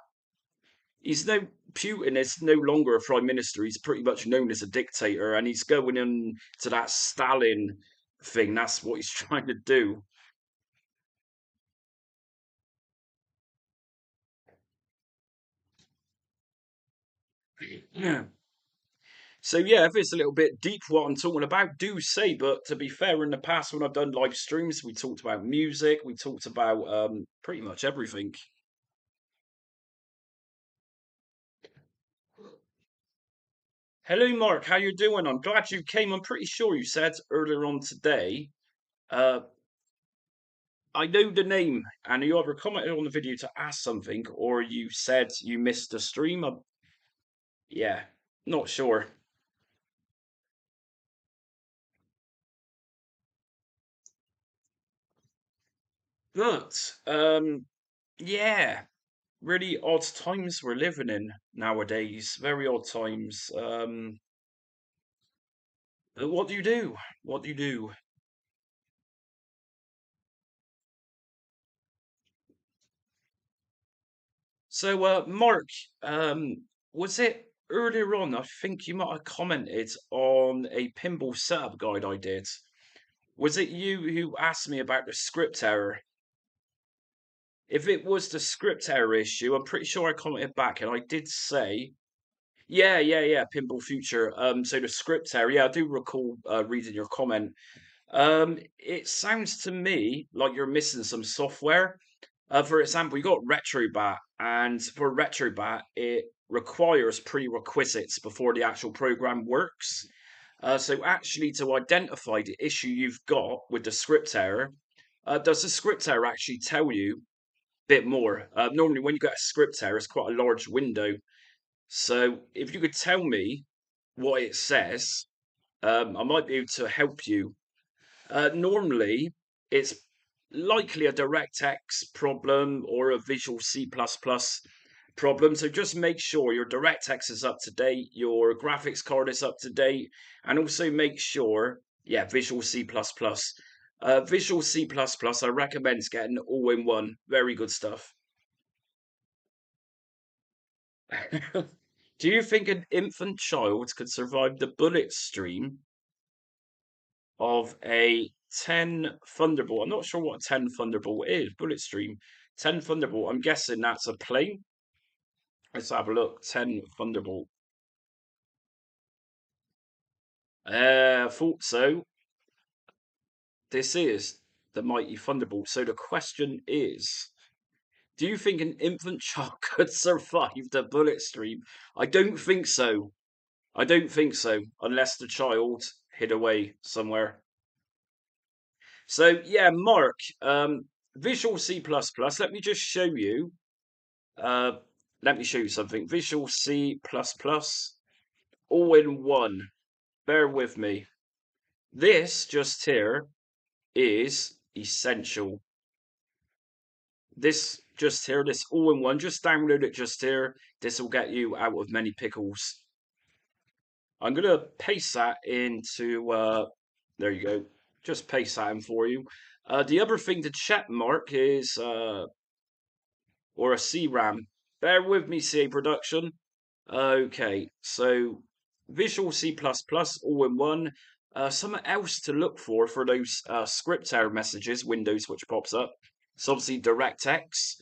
S1: he's no Putin is no longer a prime minister. He's pretty much known as a dictator, and he's going into that Stalin thing. That's what he's trying to do. Yeah. So yeah, if it's a little bit deep what I'm talking about, do say. But to be fair, in the past when I've done live streams, we talked about music, we talked about pretty much everything. Hello, Mark. How you doing? I'm glad you came. I'm pretty sure you said earlier on today. Uh, I know the name, and you either commented on the video to ask something, or you said you missed the stream. Yeah, not sure. But yeah, really odd times we're living in nowadays. Very odd times. But what do you do? What do you do? So, Mark, was it earlier on? I think you might have commented on a pinball setup guide I did. Was it you who asked me about the script error? If it was the script error issue, I'm pretty sure I commented back and I did say, yeah, yeah, yeah, Pinball Future. So the script error, yeah, I do recall reading your comment. It sounds to me like you're missing some software. For example, you got retrobat, and for retrobat, it requires prerequisites before the actual program works. So actually, to identify the issue you've got with the script error, does the script error actually tell you a bit more? Normally, when you get a script error, it's quite a large window. So if you could tell me what it says, I might be able to help you. Normally, it's likely a DirectX problem or a Visual C++ problem. So just make sure your DirectX is up to date, your graphics card is up to date, and also make sure, yeah, Visual C++. Visual C++, I recommend getting all in one. Very good stuff. Do you think an infant child could survive the bullet stream of a 10 Thunderbolt? I'm not sure what a 10 Thunderbolt is. Bullet stream. 10 Thunderbolt. I'm guessing that's a plane. Let's have a look. 10 Thunderbolt. I thought so. This is the mighty Thunderbolt. So the question is, do you think an infant child could survive the bullet stream? I don't think so. I don't think so, unless the child hid away somewhere. So yeah, Mark, Visual C++. Let me just show you. Uh, let me show you something. Visual C++, all in one. Bear with me. This just here is essential. This just here, this all in one. Just download it just here. This will get you out of many pickles. I'm gonna paste that into. There you go. Just paste that in for you. The other thing to check, Mark, is or a CRAM. Bear with me, CA Production. Okay, so Visual C++ all in one. Something else to look for those script error messages, Windows, which pops up. It's obviously DirectX.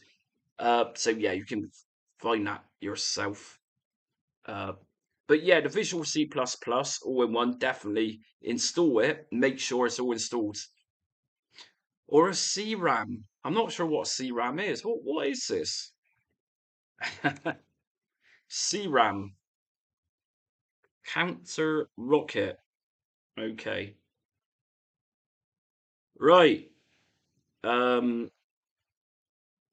S1: So yeah, you can find that yourself. Uh, but yeah, the Visual C++ all in one, definitely install it. Make sure it's all installed. Or a CRAM. I'm not sure what a CRAM is. What is this? CRAM. Counter rocket. Okay. Right. Um,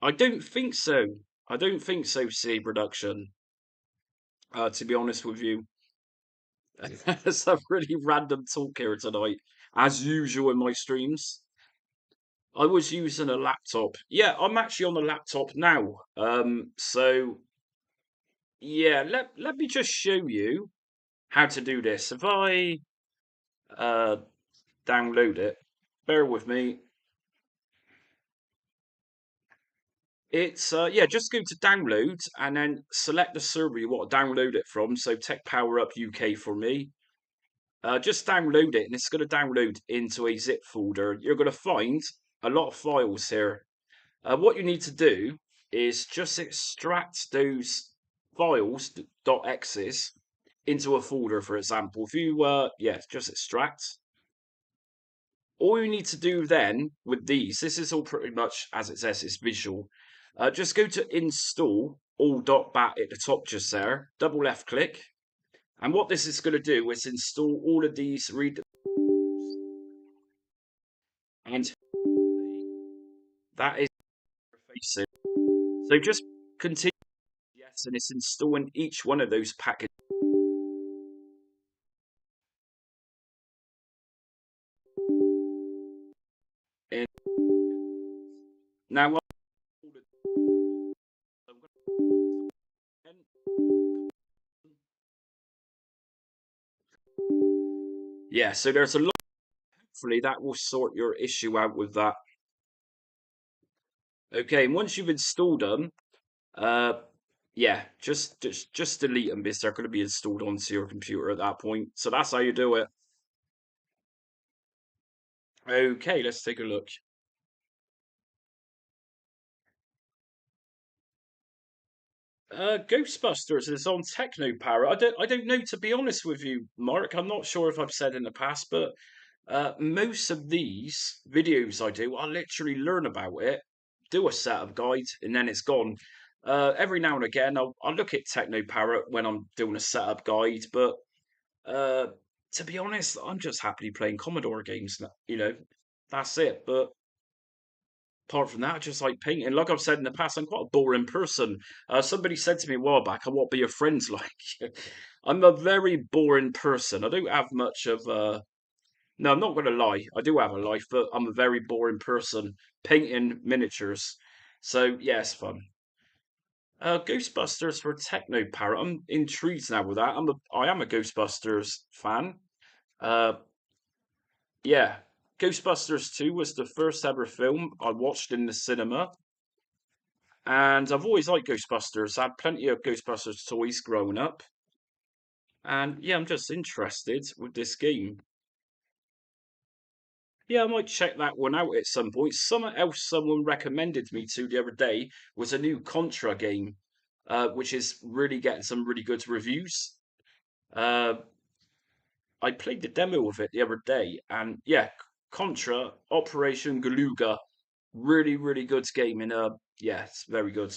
S1: I don't think so. I don't think so, C production. To be honest with you. It's a really random talk here tonight, as usual in my streams. I was using a laptop. Yeah, I'm actually on the laptop now. So yeah, let me just show you how to do this. If I uh download it, bear with me. It's yeah, just go to download and then select the server you want to download it from. So teknoparrot UK for me. Just download it and it's going to download into a zip folder. You're going to find a lot of files here. What you need to do is just extract those files, .x's, into a folder, for example. If you, yeah, just extract. All you need to do then with these, this is all pretty much as it says, it's visual. Just go to install all.bat at the top just there, double left click. And what this is going to do is install all of these read and that is facing. So just continue, yes, and it's installing each one of those packages. In. Now, yeah, so there's a lot. Hopefully, that will sort your issue out with that. Okay, and once you've installed them, uh, yeah, just delete them because they're going to be installed onto your computer at that point. So that's how you do it. Okay, let's take a look. Ghostbusters is on Teknoparrot. I don't know, to be honest with you, Mark. I'm not sure if I've said in the past, but most of these videos I do, I literally learn about it, do a setup guide, and then it's gone. Every now and again, I'll look at Teknoparrot when I'm doing a setup guide, but uh, To be honest, I'm just happily playing Commodore games. That's it. But apart from that, I just like painting. Like I've said in the past, I'm quite a boring person. Somebody said to me a while back, "I want to be your friends." Like, I'm a very boring person. I don't have much of No, I'm not going to lie. I do have a life, but I'm a very boring person painting miniatures. So yeah, it's fun. Ghostbusters for Technoparrot. I'm intrigued now with that. I am a Ghostbusters fan. Uh, yeah, Ghostbusters 2 was the first ever film I watched in the cinema, and I've always liked Ghostbusters. I had plenty of Ghostbusters toys growing up, and yeah, I'm just interested with this game. Yeah, I might check that one out at some point. Something else someone recommended me to the other day was a new Contra game, which is really getting some really good reviews. Uh, I played the demo of it the other day, and yeah, Contra Operation Galuga, really, really good game. And yeah, it's very good.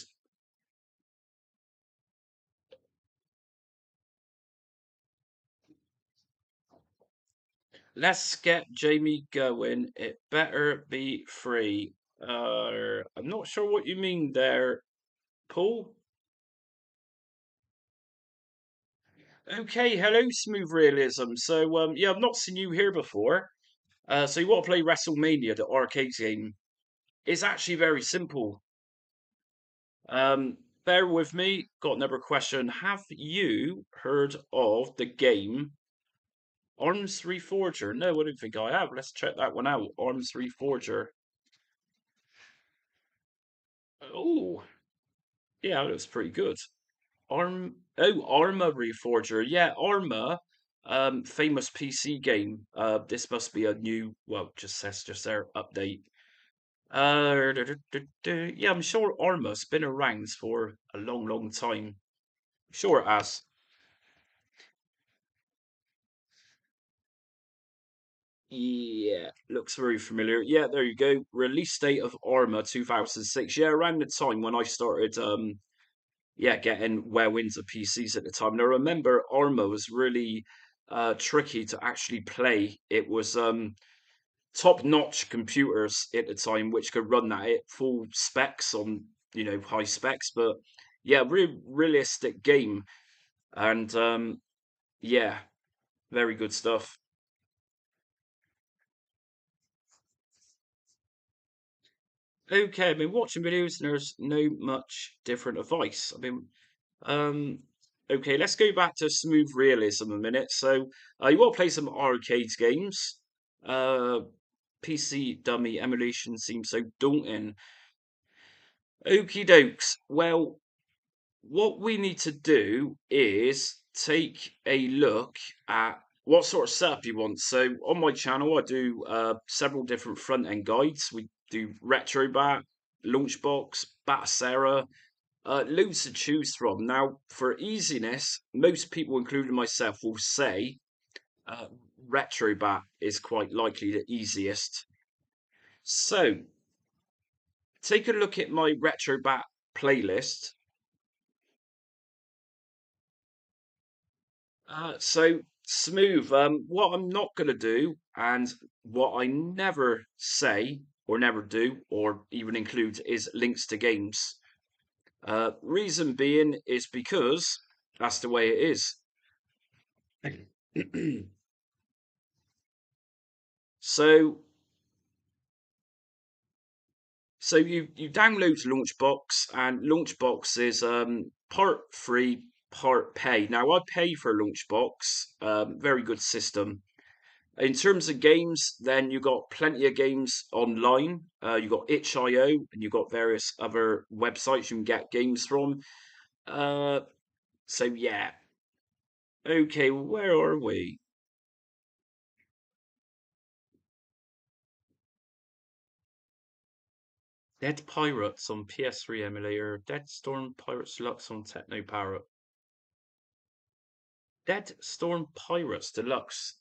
S1: Let's get Jamie going. It better be free. I'm not sure what you mean there, Paul. Okay, hello, Smooth Realism. So, yeah, I've not seen you here before. So you want to play WrestleMania, the arcade game? It's actually very simple. Bear with me. Got another question. Have you heard of the game Arms Reforger? No, I don't think I have. Let's check that one out. Arms Reforger. Oh, yeah, that looks pretty good. Arma Reforger. Yeah, Arma. Famous PC game. This must be a new. Well, just says just their update. Yeah, I'm sure Arma's been around for a long, long time. Sure it has. Yeah, looks very familiar. Yeah, there you go. Release date of Arma 2006. Yeah, around the time when I started yeah, getting well into PCs at the time. And I remember Arma was really tricky to actually play. It was top-notch computers at the time which could run that at full specs on, high specs. But yeah, realistic game. And yeah, very good stuff. Okay, I mean, watching videos, there's no much different advice. I mean, Um, okay, let's go back to smooth realism a minute. So, you want to play some arcade games? PC dummy emulation seems so daunting. Okie dokes. Well, what we need to do is take a look at what sort of setup you want. So, on my channel, I do several different front end guides. We do retrobat, launchbox, batocera, loads to choose from. Now, for easiness, most people, including myself, will say uh, Retrobat is quite likely the easiest. So, take a look at my Retrobat playlist. So, smooth. What I'm not going to do, and what I never say, or never do, or even include, is links to games. Reason being is because that's the way it is. So, So you download Launchbox, and Launchbox is part free, part pay. Now I pay for Launchbox, very good system. In terms of games, then you got plenty of games online. You got itch.io, and you got various other websites you can get games from. Uh, so yeah, okay, where are we? Dead Pirates on PS3 emulator. Dead Storm Pirates Deluxe on Technoparrot. Dead Storm Pirates Deluxe.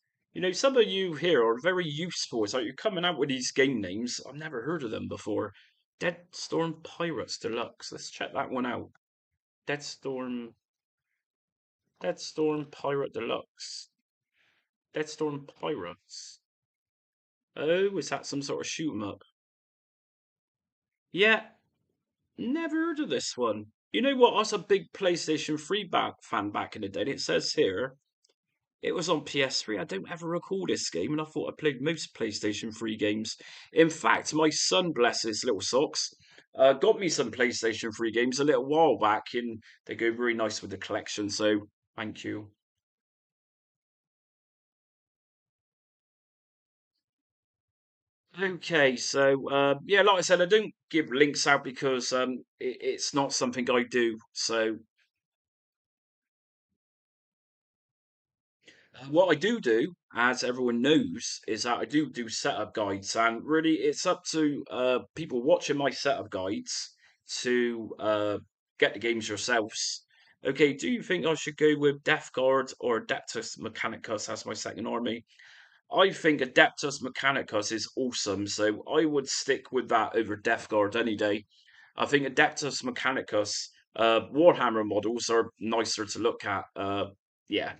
S1: Some of you here are very useful. It's like you're coming out with these game names. I've never heard of them before. Dead Storm Pirates Deluxe. Let's check that one out. Dead Storm, Dead Storm Pirate Deluxe. Deadstorm Pirates. Oh, is that some sort of shoot 'em up? Yeah, never heard of this one. You know what? I was a big PlayStation 3 fan back in the day. And it says here it was on PS3. I don't ever recall this game, and I thought I played most PlayStation 3 games. In fact, my son, bless his little socks, got me some PlayStation 3 games a little while back, and they go very nice with the collection. So thank you. Okay, so yeah, like I said, I don't give links out because it's not something I do. So what I do, as everyone knows, is that I do setup guides, and really it's up to people watching my setup guides to get the games yourselves. Okay, do you think I should go with Death Guard or Adeptus Mechanicus as my second army? I think Adeptus Mechanicus is awesome, so I would stick with that over Death Guard any day. I think Adeptus Mechanicus Warhammer models are nicer to look at. Yeah,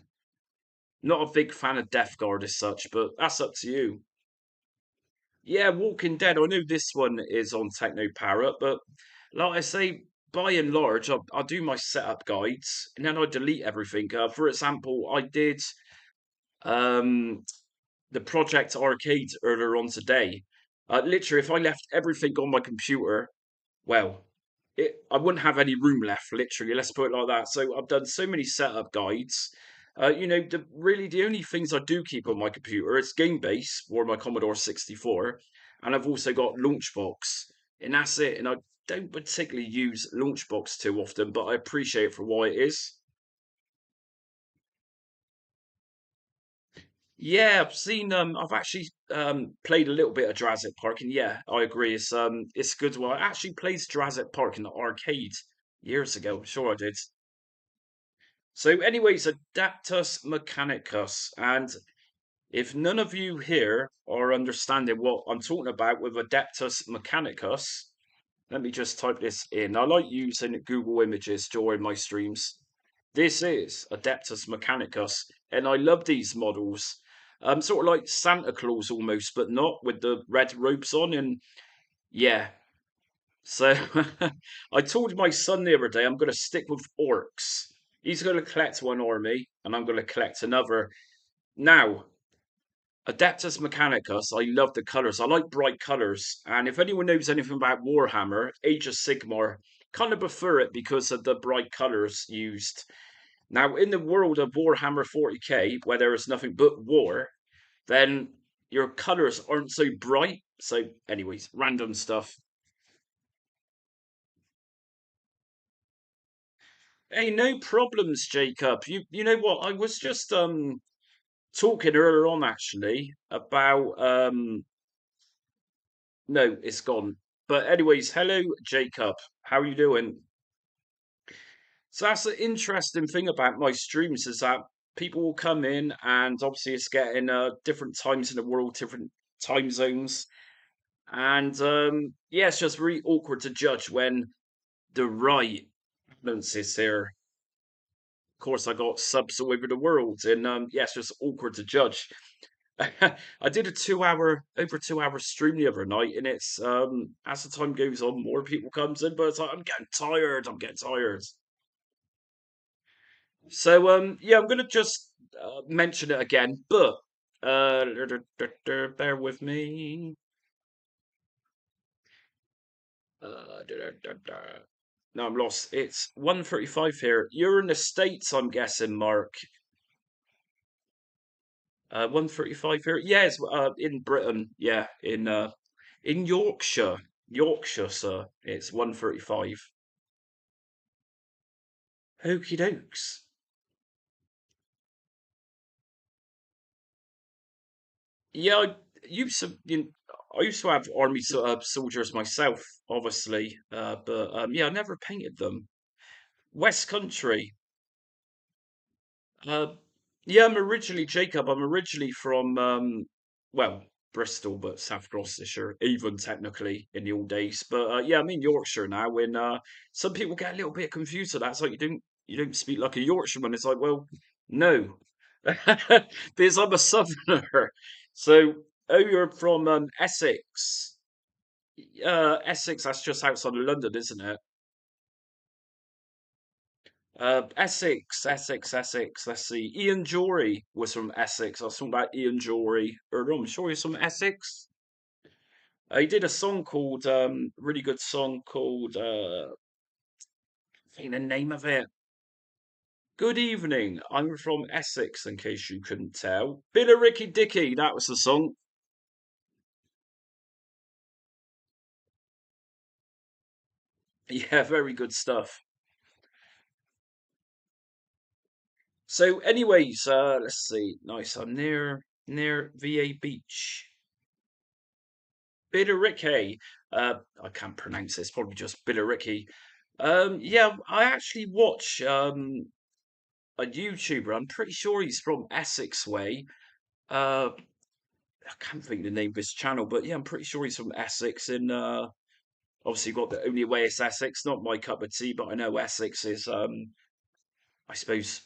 S1: not a big fan of Death Guard as such, but that's up to you. Yeah, Walking Dead. I know this one is on Technoparrot, but like I say, by and large, I do my setup guides and then I delete everything. For example, I did um, the Project Arcade earlier on today. Literally, if I left everything on my computer, well, I wouldn't have any room left, literally. Let's put it like that. So I've done so many setup guides. Really the only things I do keep on my computer is Game Base or my Commodore 64, and I've also got Launchbox, and that's it. And I don't particularly use Launchbox too often, but I appreciate it for what it is. Yeah, I've actually played a little bit of Jurassic Park, and yeah, I agree. It's good. Well, I actually played Jurassic Park in the arcade years ago. I'm sure I did. So, anyways, Adaptus Mechanicus, and if none of you here are understanding what I'm talking about with Adaptus Mechanicus, let me just type this in. I like using Google Images during my streams. This is Adeptus Mechanicus, and I love these models. Sort of like Santa Claus almost, but not with the red robes on. And yeah, so I told my son the other day I'm going to stick with orcs. He's going to collect one army, and I'm going to collect another. Now, Adeptus Mechanicus, I love the colours. I like bright colours. And if anyone knows anything about Warhammer, Age of Sigmar, kind of prefer it because of the bright colours used. Now, in the world of Warhammer 40k, where there is nothing but war, then your colours aren't so bright. So, anyways, random stuff. Hey, no problems, Jacob. You know what? I was just talking earlier on actually about no, it's gone. But anyways, hello, Jacob. How are you doing? So that's the interesting thing about my streams is that people will come in and obviously it's getting different times in the world, different time zones. And yeah, it's just really awkward to judge when the right balance is there. Of course, I got subs all over the world, and yeah, it's just awkward to judge. I did a over 2 hour stream the other night, and it's as the time goes on, more people comes in, but it's like I'm getting tired. I'm getting tired. So yeah, I'm gonna just mention it again, but bear with me. No, I'm lost. It's 1:35 here. You're in the States, I'm guessing, Mark. 1:35 here. Yes, in Britain. Yeah, in Yorkshire. Yorkshire, sir. It's 1:35. Okey dokes. Yeah, I used to have army soldiers myself, obviously, but yeah, I never painted them. West Country. Uh, yeah, I'm originally Jacob. I'm originally from well, Bristol, but South Gloucestershire, even technically in the old days. But yeah, I'm in Yorkshire now. And some people get a little bit confused with that. It's like you don't speak like a Yorkshireman. It's like, well, no. Because I'm a southerner. So, oh, you're from Essex. Essex, that's just outside of London, isn't it? Essex. Let's see. Ian Jory was from Essex. I was talking about Ian Jory. Or I'm sure he's from Essex. He did a song called, really good song called, I think the name of it. Good evening. I'm from Essex, in case you couldn't tell. Bit of Ricky Dicky, that was the song. Yeah, very good stuff. So, anyways, let's see. Nice. I'm near VA Beach. Bittericky. I can't pronounce this. Probably just Bittericky. Yeah, I actually watch a YouTuber. I'm pretty sure he's from Essex way. Uh, I can't think the name of his channel, but yeah, I'm pretty sure he's from Essex. And obviously, got the only way is Essex. Not my cup of tea, but I know Essex is. I suppose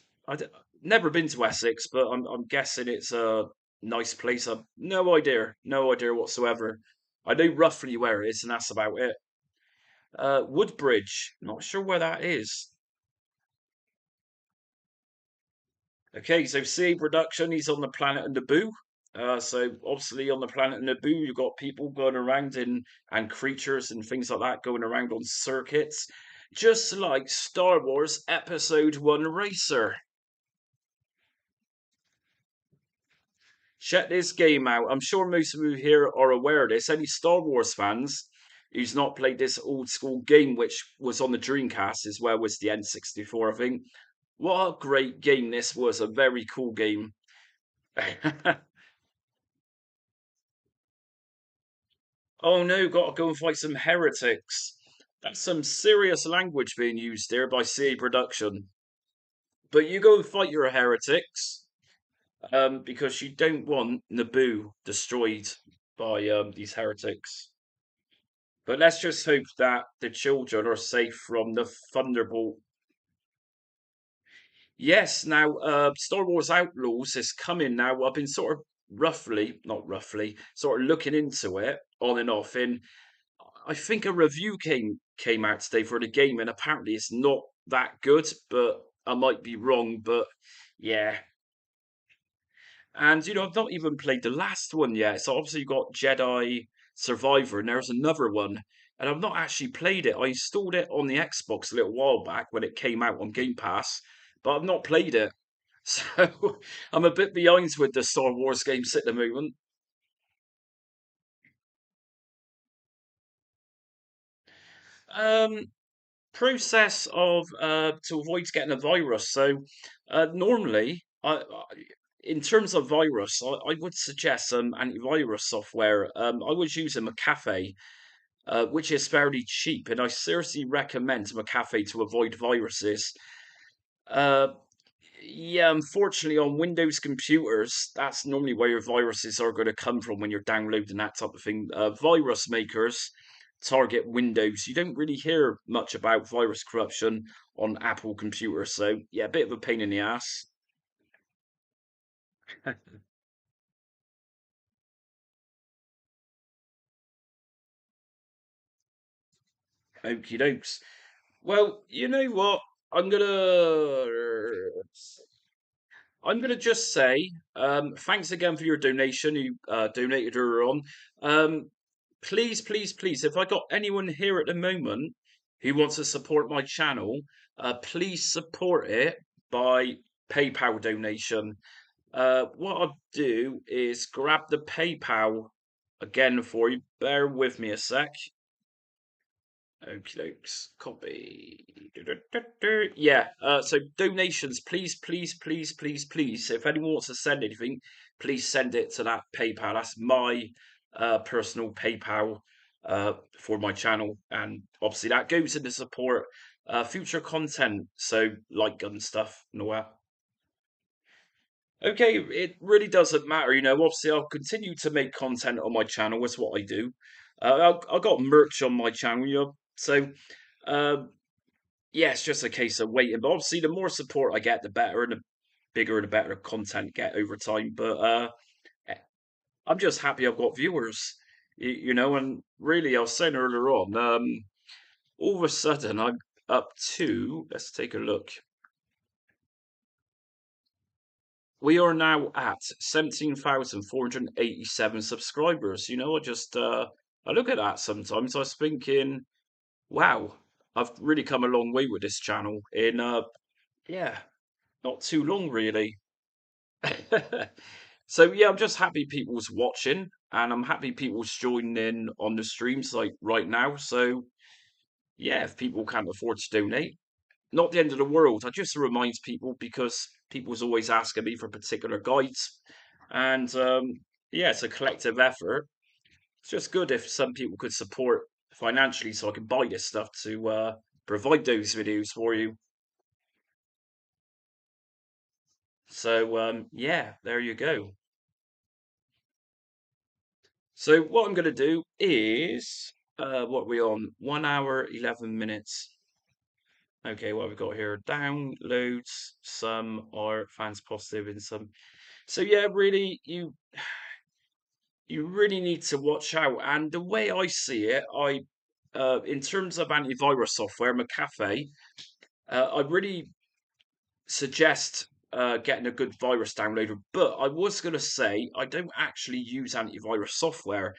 S1: never been to Essex, but I'm guessing it's a nice place. I've no idea whatsoever. I know roughly where it is, and that's about it. Woodbridge, not sure where that is. Okay, so CA production, he's on the planet Naboo. So obviously on the planet Naboo, you've got people going around and creatures and things like that going around on circuits, just like Star Wars Episode One Racer. Check this game out. I'm sure most of you here are aware of this. Any Star Wars fans who's not played this old school game, which was on the Dreamcast as well, was the N64, I think. What a great game this was. A very cool game. Oh no, gotta go and fight some heretics. That's some serious language being used there by CA Production. But you go and fight your heretics, because you don't want Naboo destroyed by these heretics. But let's just hope that the children are safe from the Thunderbolt. Yes, now Star Wars Outlaws is coming now. I've been sort of not roughly, sort of looking into it on and off. And I think a review came out today for the game, and apparently it's not that good. But I might be wrong. But yeah, and I've not even played the last one yet. So obviously you've got Jedi Survivor, and there's another one. And I've not actually played it. I installed it on the Xbox a little while back when it came out on Game Pass, but I've not played it. So I'm a bit behind with the Star Wars games at the moment. Um, Process of to avoid getting a virus. So normally, in terms of virus, I would suggest some antivirus software. I was using McAfee, which is fairly cheap, and I seriously recommend McAfee to avoid viruses. Uh, yeah, unfortunately, on Windows computers, that's normally where your viruses are going to come from when you're downloading that type of thing. Virus makers target Windows. You don't really hear much about virus corruption on Apple computers, so yeah, a bit of a pain in the ass. Okie dokes. Well, you know what? I'm gonna I'm going to just say thanks again for your donation. You donated earlier on. Please, if I got anyone here at the moment who wants to support my channel, please support it by PayPal donation. What I'll do is grab the PayPal again for you. Bear with me a sec. Okie dokes. Copy. Yeah. So donations, please. If anyone wants to send anything, please send it to that PayPal. That's my personal PayPal for my channel, and obviously that goes into support future content. So like gun stuff and all that. Okay, it really doesn't matter, Obviously, I'll continue to make content on my channel. That's what I do. I got merch on my channel, So, um, yeah, it's just a case of waiting. But obviously, the more support I get, the better. And bigger the better content get over time. But eh, I'm just happy I've got viewers, and really, I was saying earlier on, all of a sudden I'm up to, let's take a look. We are now at 17,487 subscribers. I look at that sometimes. I was thinking, wow, I've really come a long way with this channel in, yeah, not too long, really. So, yeah, I'm just happy people's watching and I'm happy people's joining in on the streams like right now. So, yeah, if people can't afford to donate, not the end of the world. I just remind people because people's always asking me for particular guides, and yeah, it's a collective effort. It's just good if some people could support financially, so I can buy this stuff to provide those videos for you. So yeah, there you go. So what I'm going to do is, what are we on? 1 hour 11 minutes. Okay, what have we got here? Downloads. Some are fans positive and some. So yeah, really, you really need to watch out. And the way I see it, in terms of antivirus software, McAfee, I really suggest getting a good virus downloader. But I was going to say I don't actually use antivirus software.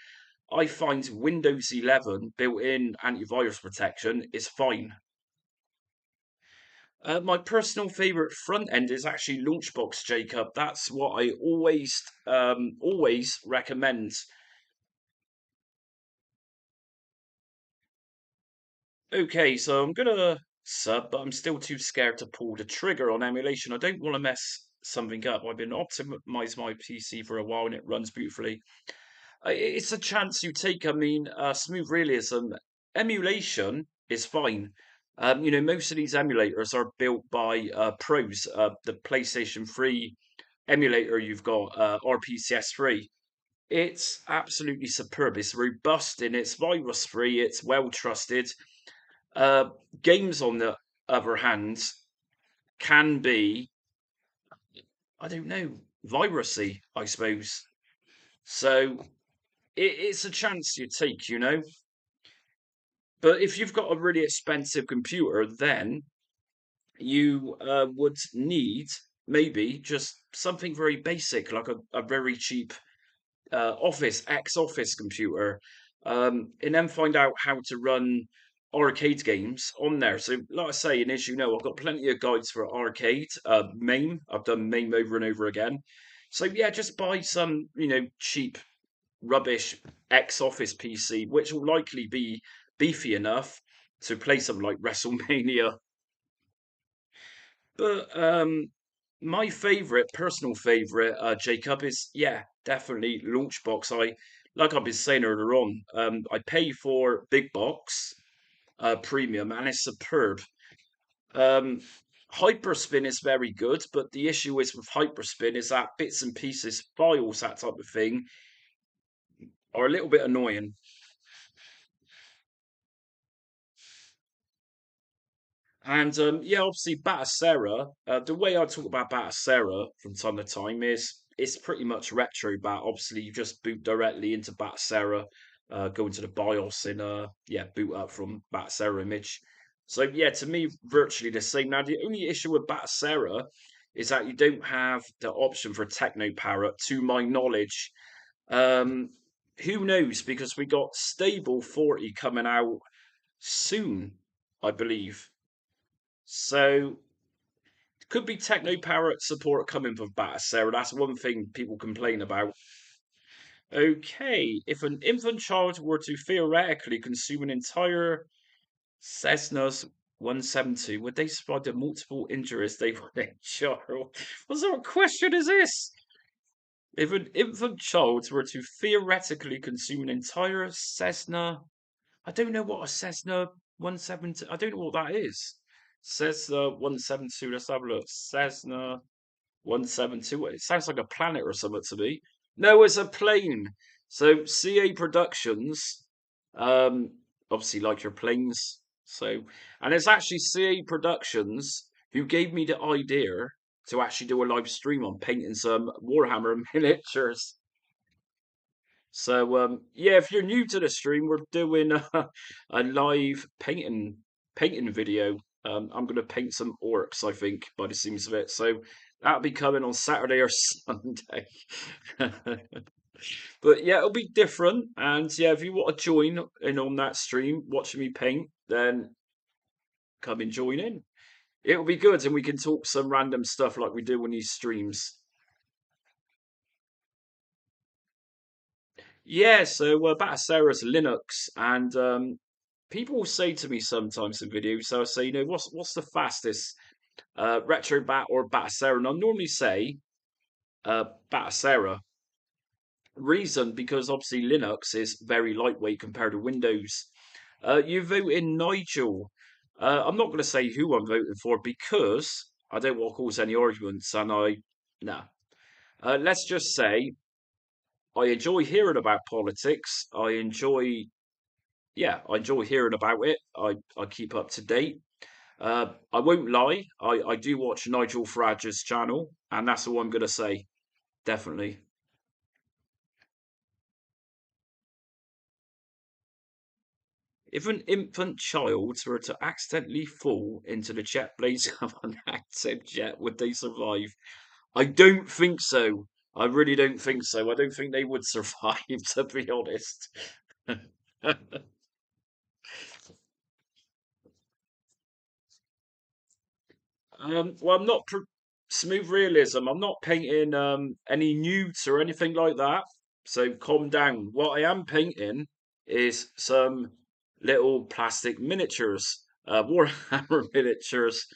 S1: I find Windows 11 built-in antivirus protection is fine. My personal favorite front end is actually Launchbox, Jacob. That's what I always recommend. Okay, so I'm gonna sub, but I'm still too scared to pull the trigger on emulation. I don't want to mess something up. I've been optimizing my PC for a while and it runs beautifully. It's a chance you take. I mean, smooth realism, emulation is fine. Most of these emulators are built by pros. The PlayStation 3 emulator you've got, RPCS 3. It's absolutely superb. It's robust and it's virus free. It's well trusted. Uh, Games, on the other hand, can be, I don't know, virusy, I suppose. So it's a chance you take. But if you've got a really expensive computer, then you would need maybe just something very basic, like a very cheap Office computer, and then find out how to run arcade games on there. So, like I say, and as you know, I've got plenty of guides for arcade, MAME. I've done MAME over and over again. So yeah, just buy some, cheap rubbish Office PC, which will likely be beefy enough to play something like WrestleMania. But my favorite, personal favorite, Jacob, is yeah, definitely Launchbox. Like I've been saying earlier on, I pay for big box premium, and it's superb. Um, Hyperspin is very good, but the issue is with Hyperspin is that bits and pieces, files, that type of thing, are a little bit annoying. And yeah, obviously batocera. The way I talk about batocera from time to time is it's pretty much retrobat. Obviously, you just boot directly into batocera, go into the BIOS and yeah, boot up from batocera image. So yeah, to me, virtually the same. Now, the only issue with batocera is that you don't have the option for teknoparrot, to my knowledge. Um, who knows? Because we got stable 40 coming out soon, I believe. So could be Technoparrot support coming for Batocera. That's one thing people complain about. Okay, if an infant child were to theoretically consume an entire Cessna's 172, would they survive the multiple injuries they would endure? What sort of question is this? If an infant child were to theoretically consume an entire Cessna, I don't know what a Cessna 172, I don't know what that is. Cessna 172, let's have a look. Cessna 172. It sounds like a planet or something to me. No, it's a plane. So CA Productions, obviously like your planes. So, and it's actually CA Productions who gave me the idea to actually do a live stream on painting some Warhammer miniatures. So yeah, if you're new to the stream, we're doing a live painting video. I'm gonna paint some orcs, I think, by the seams of it. So that'll be coming on Saturday or Sunday. But yeah, it'll be different. And yeah, if you want to join in on that stream, watching me paint, then come and join in. It'll be good, and we can talk some random stuff like we do on these streams. Yeah, so batocera's Linux, and people will say to me sometimes in videos, so I say, what's the fastest, retrobat or batocera? And I normally say batocera. Reason because obviously Linux is very lightweight compared to Windows. You vote in Nigel. I'm not going to say who I'm voting for because I don't want to cause any arguments, and nah. Let's just say I enjoy hearing about politics. I enjoy hearing about it. I keep up to date. I won't lie. I do watch Nigel Farage's channel, and that's all I'm going to say. Definitely. If an infant child were to accidentally fall into the jet blades of an active jet, would they survive? I don't think so. I really don't think so. I don't think they would survive, to be honest. Well, I'm not smooth realism. I'm not painting any nudes or anything like that. So calm down. What I am painting is some little plastic miniatures, Warhammer miniatures.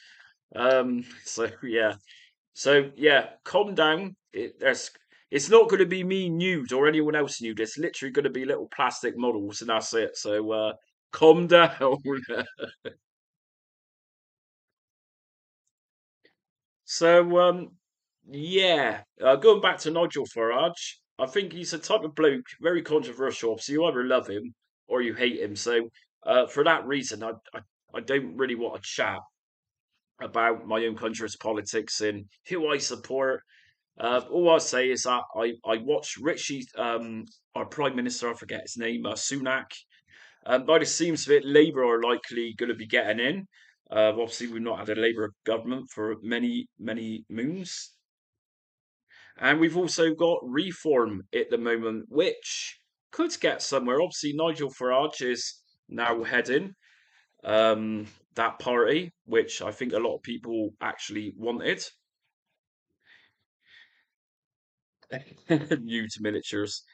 S1: So yeah, calm down. It's not going to be me nude or anyone else nude. It's literally going to be little plastic models, and that's it. So calm down. So, yeah, going back to Nigel Farage, I think he's a type of bloke, very controversial. So you either love him or you hate him. So, for that reason, I don't really want to chat about my own country's politics and who I support. All I'll say is that I watched Richie, our Prime Minister, I forget his name, Sunak. By the seems of it, Labour are likely going to be getting in. Obviously, we've not had a Labour government for many, many moons. And we've also got Reform at the moment, which could get somewhere. Obviously, Nigel Farage is now heading that party, which I think a lot of people actually wanted. New to miniatures.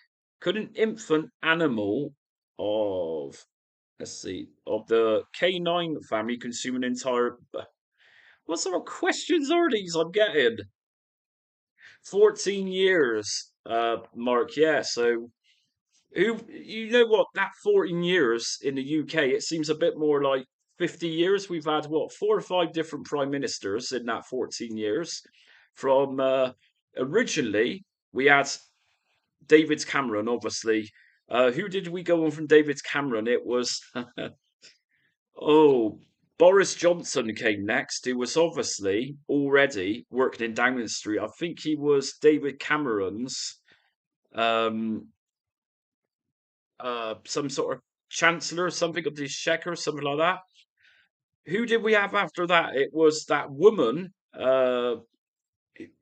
S1: Could an infant animal of, let's see, of the canine family consume an entire. What sort of questions are these I'm getting? 14 years, Mark. Yeah, so you know what? That 14 years in the UK, it seems a bit more like 50 years. We've had what, four or five different prime ministers in that 14 years. From originally, we had David Cameron, obviously. Who did we go on from David Cameron? It was oh, Boris Johnson came next, who was obviously already working in Downing Street. I think he was David Cameron's um, some sort of chancellor, something of the exchequer, something like that. Who did we have after that? It was that woman,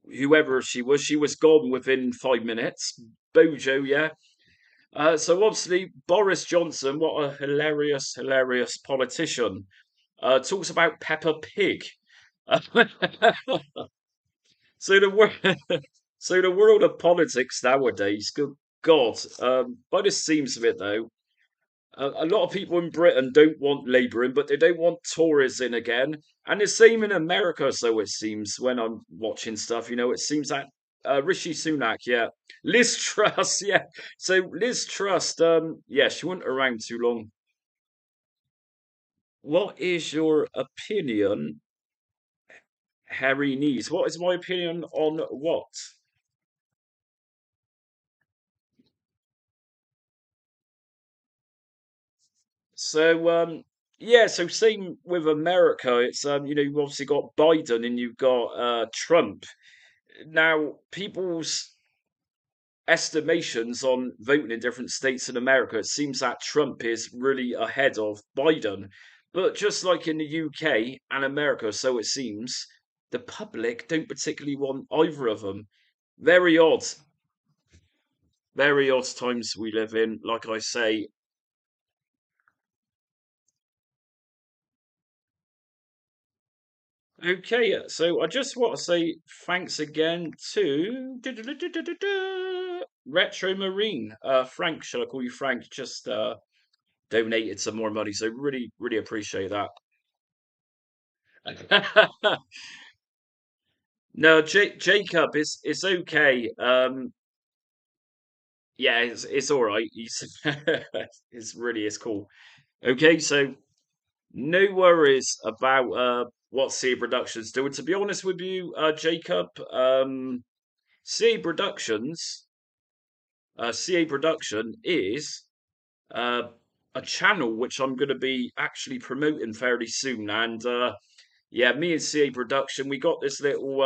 S1: whoever she was. She was gone within 5 minutes. Bojo, yeah. So obviously Boris Johnson, what a hilarious, hilarious politician. Talks about Peppa Pig. so the so the world of politics nowadays, good God. By the seams of it, though, a lot of people in Britain don't want Labour in, but they don't want Tories in again. And the same in America, so it seems, when I'm watching stuff, it seems that Rishi Sunak, yeah. Liz Truss, yeah. So Liz Truss, yeah, she wasn't around too long. What is your opinion, Harry Nees? What is my opinion on what? So, Yeah, so same with America. It's you've obviously got Biden and you've got Trump. Now, people's estimations on voting in different states in America, it seems that Trump is really ahead of Biden. But just like in the UK and America, so it seems, the public don't particularly want either of them. Very odd, very odd times we live in. Like I say, okay, so I just want to say thanks again to Retro Marine. Frank, shall I call you Frank? Just donated some more money, so really, really appreciate that. No, Jacob, it's okay. Yeah, it's all right. He's it's cool. Okay, so no worries about what CA Productions doing. To be honest with you, Jacob, CA Productions, CA Production is uh, a channel which I'm going to be actually promoting fairly soon. And yeah, me and CA Production, we got this little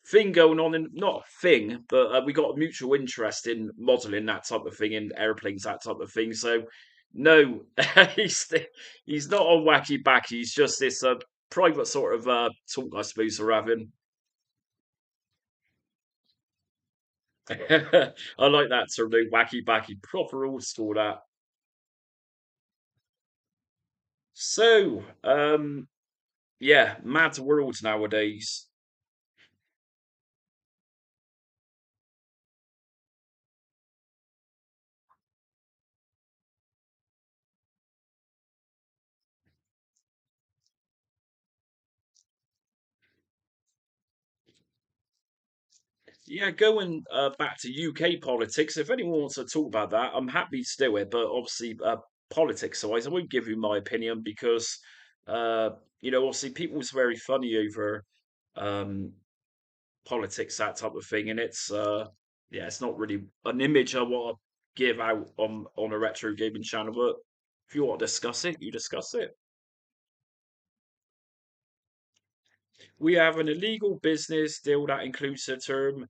S1: thing going on, and not a thing, but we got a mutual interest in modelling that type of thing, in airplanes, that type of thing. So, no, he's he's not on wacky backy. He's just this private sort of talk, I suppose, we're having. I like that sort of wacky backy, proper old school. That. So, yeah, mad world nowadays. Yeah, going back to UK politics, if anyone wants to talk about that, I'm happy to do it. But obviously, politics-wise, I won't give you my opinion because, uh, obviously, people's very funny over um, politics, that type of thing, and yeah, it's not really an image I want to give out on a retro gaming channel. But if you want to discuss it, you discuss it. We have an illegal business deal that includes the term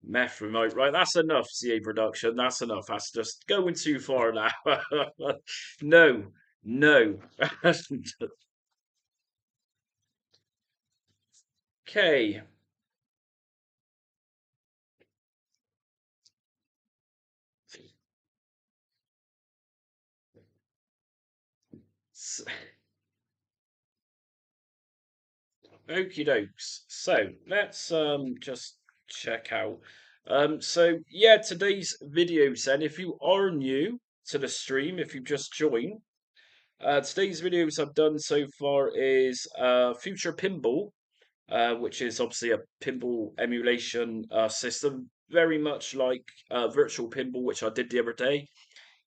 S1: meth remote, right? That's enough, CA production. That's enough. That's just going too far now. No, no. Okay. Okie dokes. So let's just check out. So yeah, today's videos then, if you are new to the stream, if you've just joined, today's videos I've done so far is Future Pinball, which is obviously a pinball emulation system, very much like virtual pinball, which I did the other day.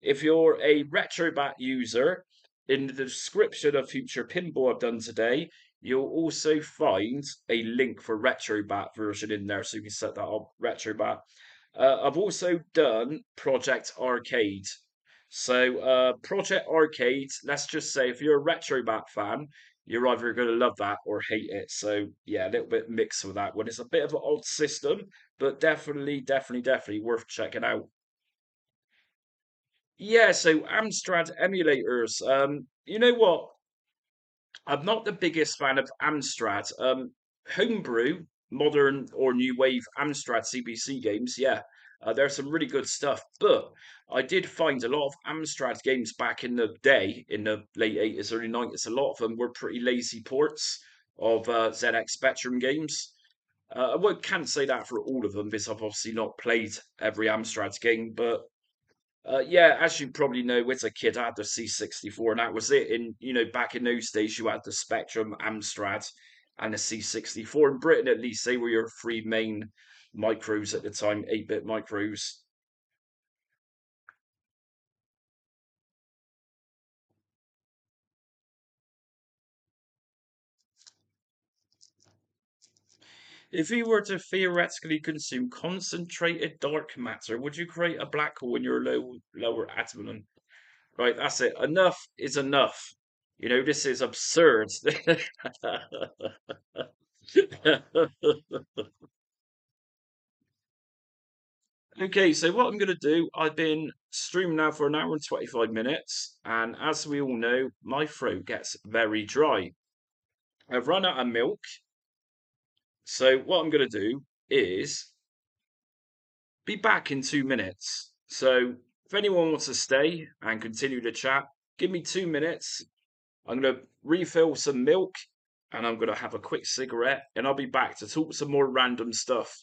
S1: If you're a retrobat user, in the description of future pinball I've done today, you'll also find a link for retrobat version in there, so you can set that up retrobat. I've also done Project Arcade. So Project Arcade, let's just say if you're a retrobat fan, you're either going to love that or hate it. So yeah, a little bit mixed with that one. It's a bit of an odd system, but definitely worth checking out. Yeah, so Amstrad emulators. You know what? I'm not the biggest fan of Amstrad. Homebrew, modern or new wave Amstrad CPC games, yeah, there's some really good stuff. But I did find a lot of Amstrad games back in the day, in the late 80s, early 90s, a lot of them were pretty lazy ports of ZX Spectrum games. Can't say that for all of them because I've obviously not played every Amstrad game, but yeah, as you probably know, as a kid, I had the C64, and that was it. In back in those days, you had the Spectrum, Amstrad, and the C64. In Britain, at least, they were your three main micros at the time, 8-bit micros. If you were to theoretically consume concentrated dark matter, would you create a black hole in your lower atom? Right, that's it. Enough is enough. You know, this is absurd. Okay, so what I'm going to do, I've been streaming now for an hour and 25 minutes, and as we all know, my throat gets very dry. I've run out of milk, so what I'm going to do is be back in 2 minutes. So if anyone wants to stay and continue to chat, give me 2 minutes. I'm going to refill some milk, and I'm going to have a quick cigarette, and I'll be back to talk some more random stuff.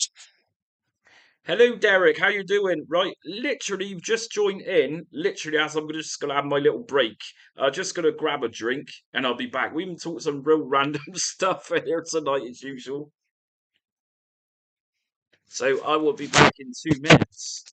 S1: Hello, Derek. How you doing? Right, literally, you've just joined in. Literally, as I'm just gonna have my little break. Just gonna grab a drink, and I'll be back. We even talked some real random stuff here tonight, as usual. So I will be back in 2 minutes.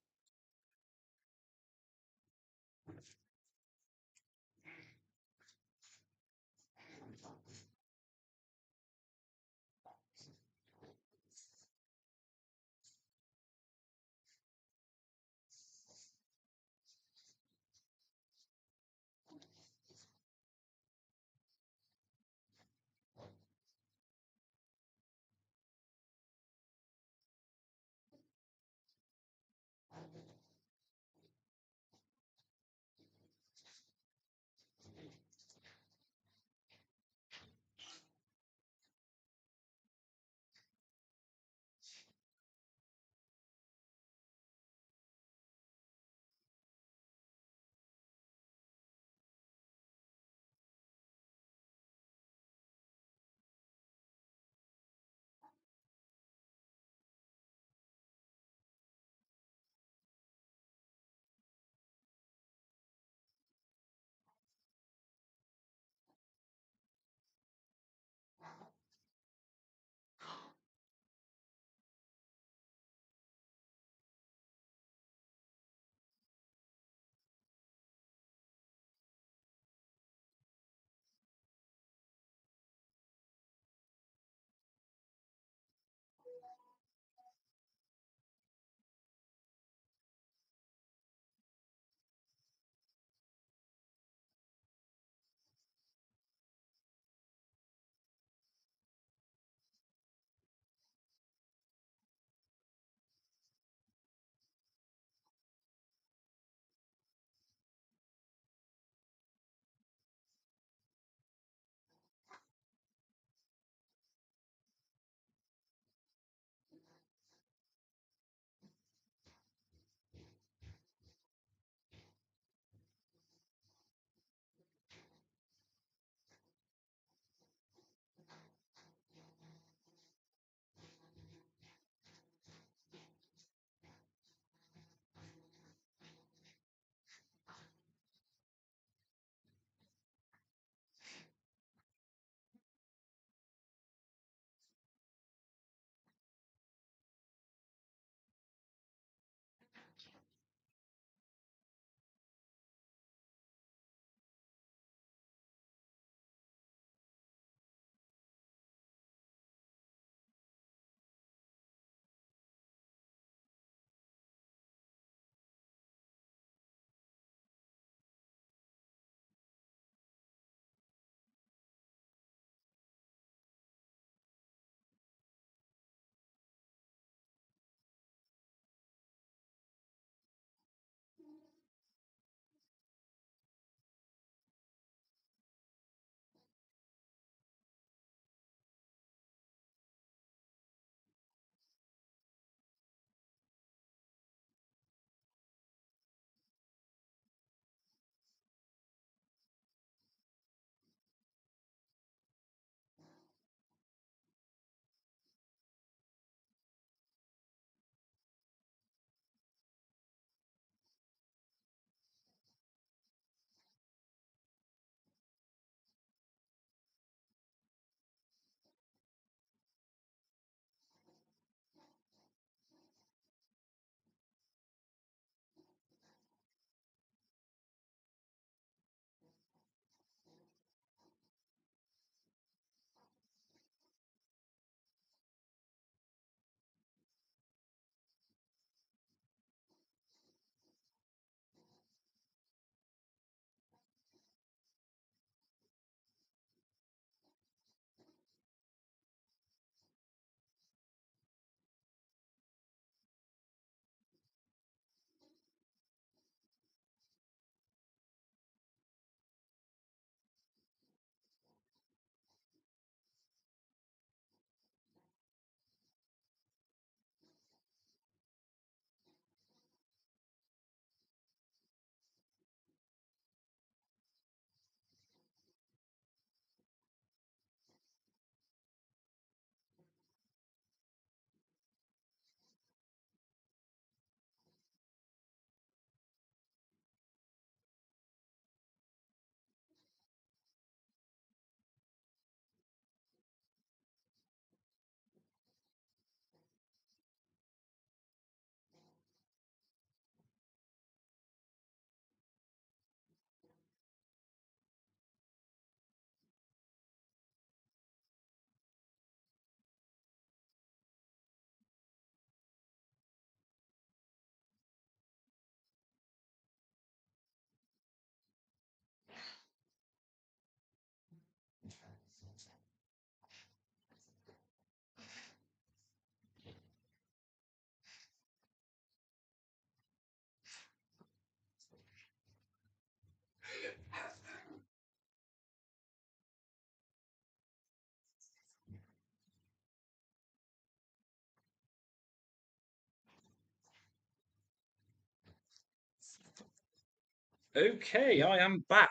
S1: Okay, I am back.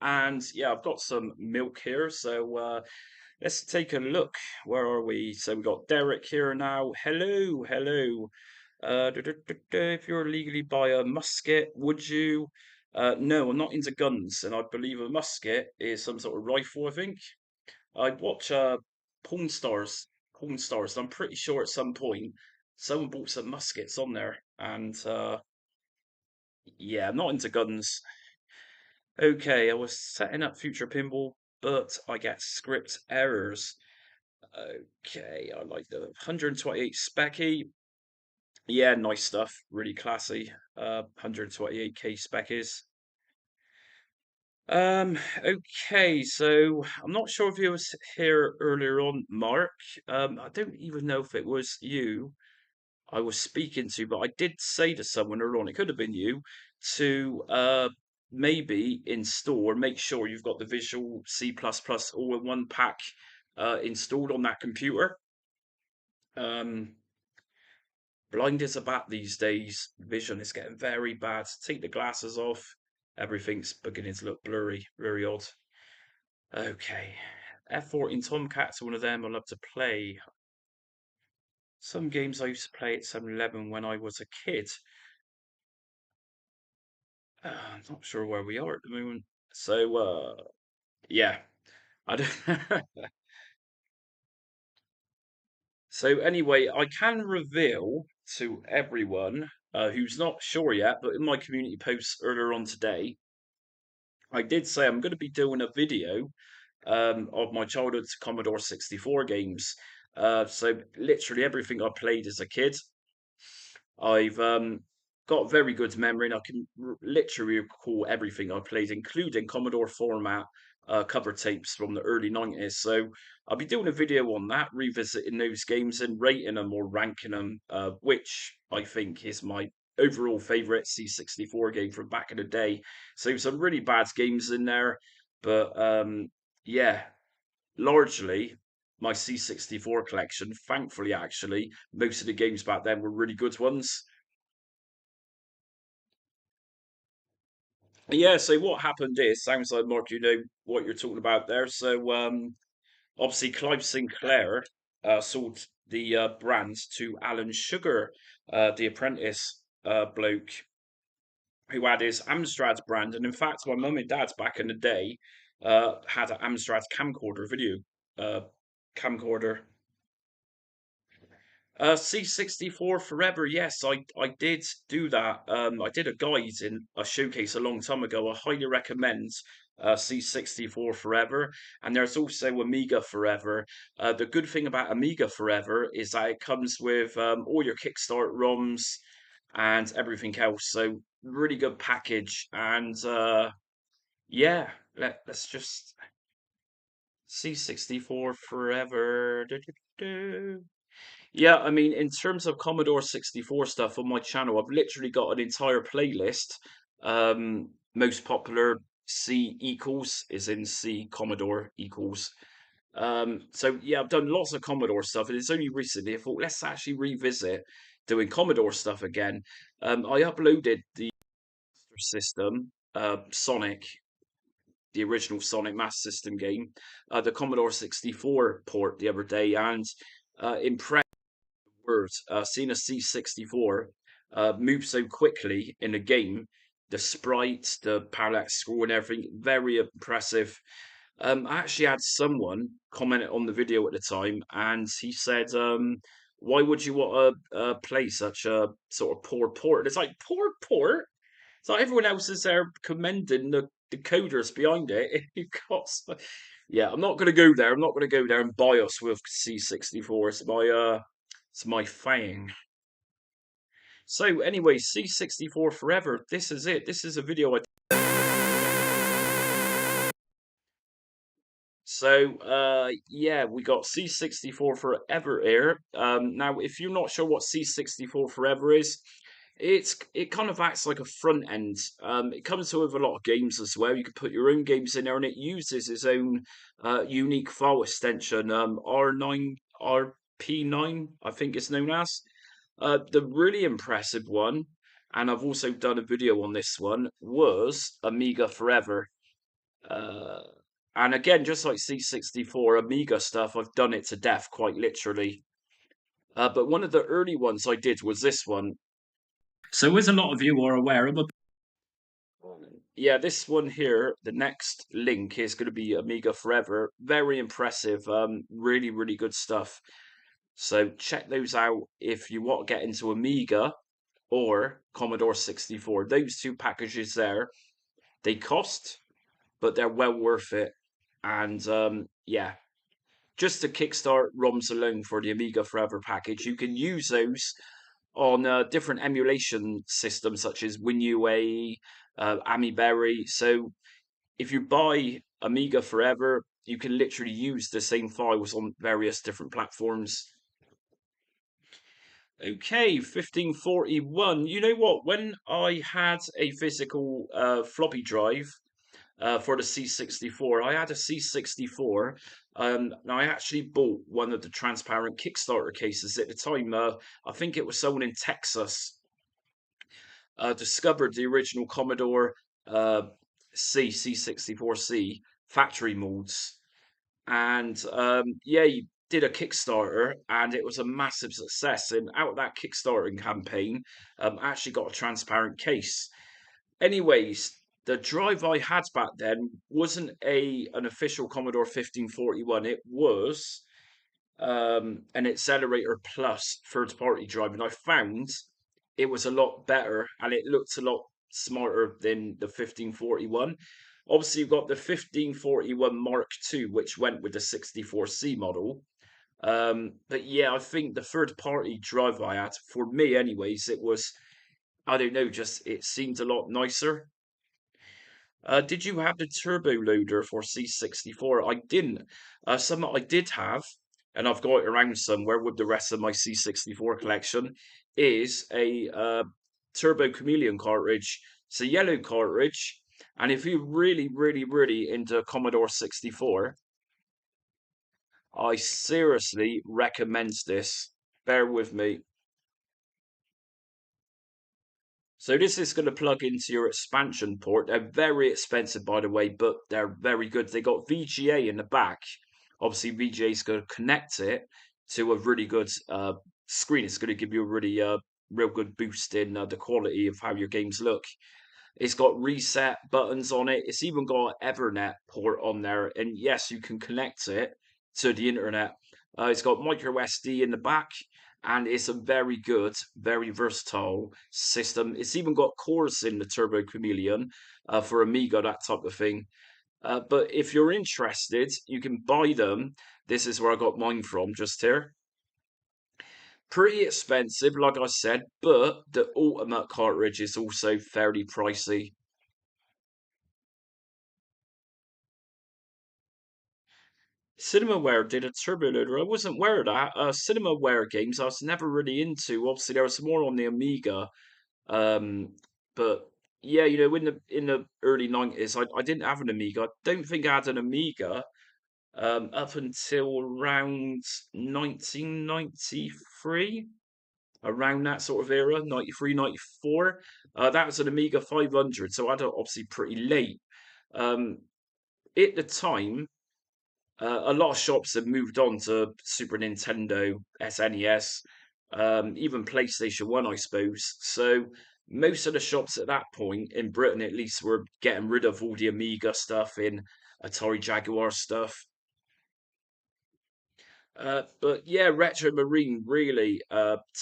S1: And yeah, I've got some milk here, so let's take a look. Where are we? So we got Derek here now. Hello, hello. If you're legally buy a musket, would you? No, I'm not into guns, and I believe a musket is some sort of rifle, I think. I'd watch Pawn Stars, and I'm pretty sure at some point someone bought some muskets on there, and yeah, I'm not into guns. Okay, I was setting up future pinball, but I get script errors. Okay, I like the 128 specky. Yeah, nice stuff. Really classy. 128k speckies. Okay, so I'm not sure if you was here earlier on, Mark. I don't even know if it was you I was speaking to, but I did say to someone earlier on, it could have been you, to maybe install or make sure you've got the Visual C++ all in one pack installed on that computer. Um, Blind as a bat these days. Vision is getting very bad. Take the glasses off. Everything's beginning to look blurry, very odd. Okay. F14 Tomcat's one of them I love to play. Some games I used to play at 7-Eleven when I was a kid. I'm not sure where we are at the moment. So, yeah, I don't. So anyway, I can reveal to everyone who's not sure yet, but in my community posts earlier on today, I did say I'm going to be doing a video of my childhood Commodore 64 games. So literally everything I played as a kid. I've got very good memory, and I can literally recall everything I played, including Commodore format cover tapes from the early 90s. So I'll be doing a video on that, revisiting those games and rating them or ranking them, which I think is my overall favorite C64 game from back in the day. So some really bad games in there, but yeah, largely my C64 collection, thankfully, actually, most of the games back then were really good ones. Yeah, so what happened is, sounds like Mark, you know what you're talking about there. So obviously Clive Sinclair sold the brand to Alan Sugar, the apprentice bloke who had his Amstrad brand. And in fact, my mum and dad back in the day had an Amstrad camcorder, video uh, camcorder. C64 Forever, yes, I did do that. I did a guide in a showcase a long time ago. I highly recommend C64 Forever, and there's also Amiga Forever. The good thing about Amiga Forever is that it comes with all your Kickstart ROMs and everything else. So really good package. And yeah, let's just C64 Forever. Yeah, I mean, in terms of Commodore 64 stuff on my channel, I've literally got an entire playlist. Most popular C equals is in C Commodore equals. So yeah, I've done lots of Commodore stuff, and it's only recently I thought let's actually revisit doing Commodore stuff again. I uploaded the Master System, Sonic, the original Sonic Master System game, the Commodore 64 port the other day, and impressed words. Seeing a C64 move so quickly in a game, the sprites, the parallax scroll, and everything, very impressive. I actually had someone comment on the video at the time, and he said, "Why would you want to play such a sort of poor port?" And it's like poor port. It's like everyone else is there commending the coders behind it. You've got, yeah, I'm not going to go there. I'm not going to go there and BIOS with C64. It's my thing. So anyway, C64 forever. This is it. This is a video I. So yeah, we got C64 forever here. Now, if you're not sure what C64 forever is, it kind of acts like a front end. It comes with a lot of games as well. You can put your own games in there, and it uses its own unique file extension, R9 RP9, I think it's known as. The really impressive one. and I've also done a video on this one, was Amiga Forever. Uh, and again, just like C64 Amiga stuff, I've done it to death, quite literally. But one of the early ones I did was this one. So, as a lot of you are aware, yeah, this one here, the next link is going to be Amiga Forever. Very impressive. Really, really good stuff. So check those out if you want to get into Amiga or Commodore 64. Those two packages there, they cost, but they're well worth it. And yeah, just to kickstart ROMs alone for the Amiga Forever package, you can use those on different emulation systems such as WinUA, AmiBerry. So if you buy Amiga Forever, you can literally use the same files on various different platforms. Okay, 1541. You know what? When I had a physical floppy drive for the C64, I had a C64. And I actually bought one of the transparent Kickstarter cases at the time. I think it was someone in Texas discovered the original Commodore uh, C64C factory molds, and yeah, he did a Kickstarter, and it was a massive success. And out of that Kickstarting campaign, I actually got a transparent case. Anyways, the drive I had back then wasn't a an official Commodore 1541. It was an Accelerator Plus third party drive, and I found it was a lot better and it looked a lot smarter than the 1541. Obviously, you've got the 1541 Mark II, which went with the 64C model. But yeah, I think the third party drive I had, for me, anyways, it was, I don't know, just it seemed a lot nicer. Did you have the turbo loader for C64? I didn't. Some I did have, and I've got it around somewhere with the rest of my C64 collection, is a turbo chameleon cartridge. It's a yellow cartridge, and if you're really, really, really into Commodore 64, I seriously recommend this. Bear with me. So this is going to plug into your expansion port. They're very expensive, by the way, but they're very good. They got VGA in the back. Obviously, VGA is going to connect it to a really good screen. It's going to give you a really real good boost in the quality of how your games look. It's got reset buttons on it. It's even got an Ethernet port on there. And yes, you can connect it to the internet. It's got micro SD in the back, and it's a very good, very versatile system. It's even got cores in the Turbo Chameleon for Amiga, that type of thing. But if you're interested, you can buy them. This is where I got mine from, just here. Pretty expensive, like I said, but the Ultimate cartridge is also fairly pricey. Cinemaware did a turbo loader. I wasn't aware of that. Cinemaware games I was never really into. Obviously, there was more on the Amiga. Um, but yeah, in the early 90s, I didn't have an Amiga. I don't think I had an Amiga up until around 1993, around that sort of era, 93, 94. That was an Amiga 500, so I had it obviously pretty late. Um, at the time, a lot of shops have moved on to Super Nintendo, SNES, even PlayStation 1, I suppose. So most of the shops at that point, in Britain at least, were getting rid of all the Amiga stuff in Atari Jaguar stuff. But yeah, Retro Marine, really.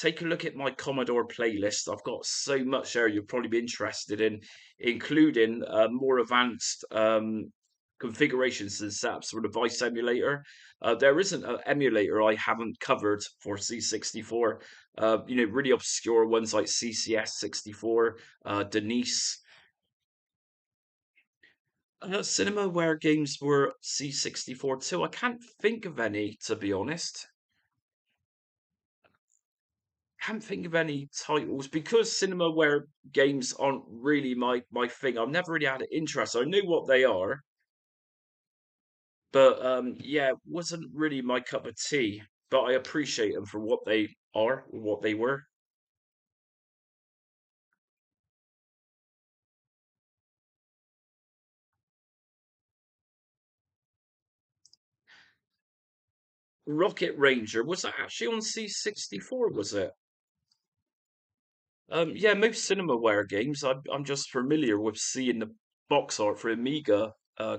S1: Take a look at my Commodore playlist. I've got so much there you'll probably be interested in, including more advanced configurations and setups for the Vice emulator. There isn't an emulator I haven't covered for C64. Really obscure ones like CCS 64, Denise. Cinemaware games were C64 too. I can't think of any, to be honest. Can't think of any titles because cinemaware games aren't really my thing. I've never really had an interest. I know what they are, but yeah, it wasn't really my cup of tea. But I appreciate them for what they are, what they were. Rocket Ranger, was that actually on C64, was it? Yeah, most CinemaWare games, I'm just familiar with seeing the box art for Amiga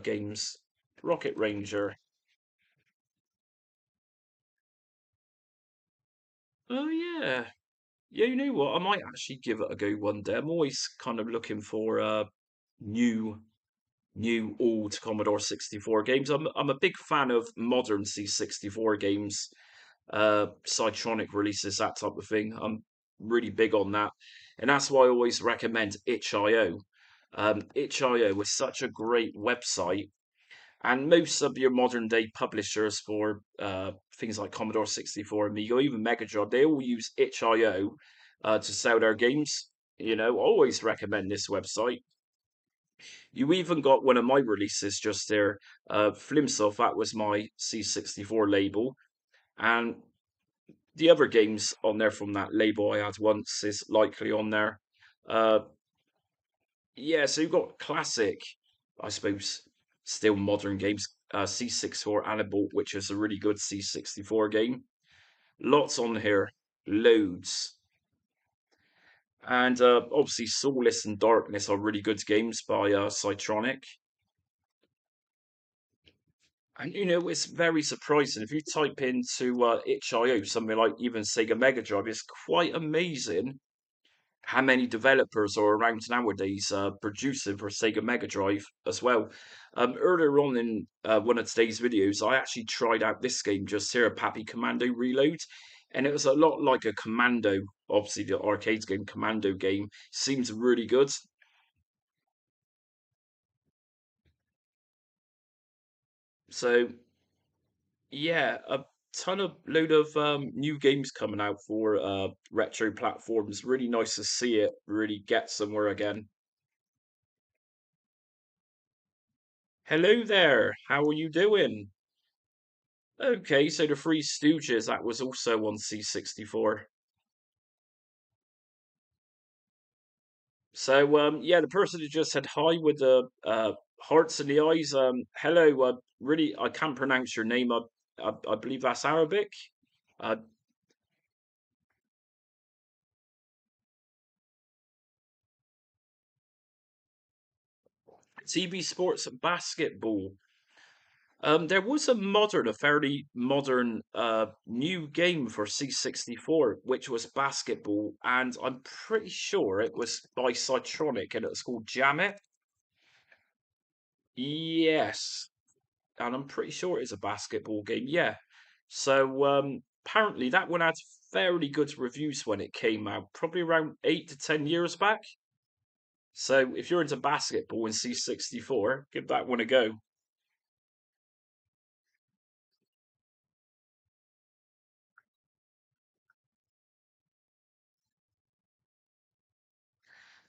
S1: games. Rocket Ranger. Oh yeah. Yeah, you know what? I might actually give it a go one day. I'm always kind of looking for new new old Commodore 64 games. I'm a big fan of modern C64 games, Cytronic releases, that type of thing. I'm really big on that. And that's why I always recommend itch.io. Itch.io is such a great website, and most of your modern day publishers for things like Commodore 64, Amiga, even Mega Drive, they all use itch.io to sell their games. You know, always recommend this website. You even got one of my releases just there, Flimsoft, that was my C64 label. And the other games on there from that label I had once is likely on there. Uh, yeah, so you've got classic, I suppose, still modern games. C64 Annabelle, which is a really good C64 game. Lots on here, loads. And obviously, Soulless and Darkness are really good games by Cytronic. And you know, it's very surprising. If you type into itch.io, something like even Sega Mega Drive, it's quite amazing how many developers are around nowadays producing for Sega Mega Drive as well. Earlier on in one of today's videos, I actually tried out this game just here, Pappy Commando Reload, and it was a lot like a Commando, obviously the arcade game, Commando game. Seems really good. So yeah, a ton of load of new games coming out for retro platforms. Really nice to see it really get somewhere again. Hello there, how are you doing? Okay, so the Three Stooges, that was also on C64. So yeah, the person who just said hi with the hearts in the eyes. Hello, really, I can't pronounce your name. I believe that's Arabic. Uh, TV Sports Basketball. There was a fairly modern, new game for C64, which was basketball, and I'm pretty sure it was by Cytronic, and it was called Jam It. Yes, and I'm pretty sure it's a basketball game. Yeah. So apparently that one had fairly good reviews when it came out, probably around 8 to 10 years back. So if you're into basketball in C64, give that one a go.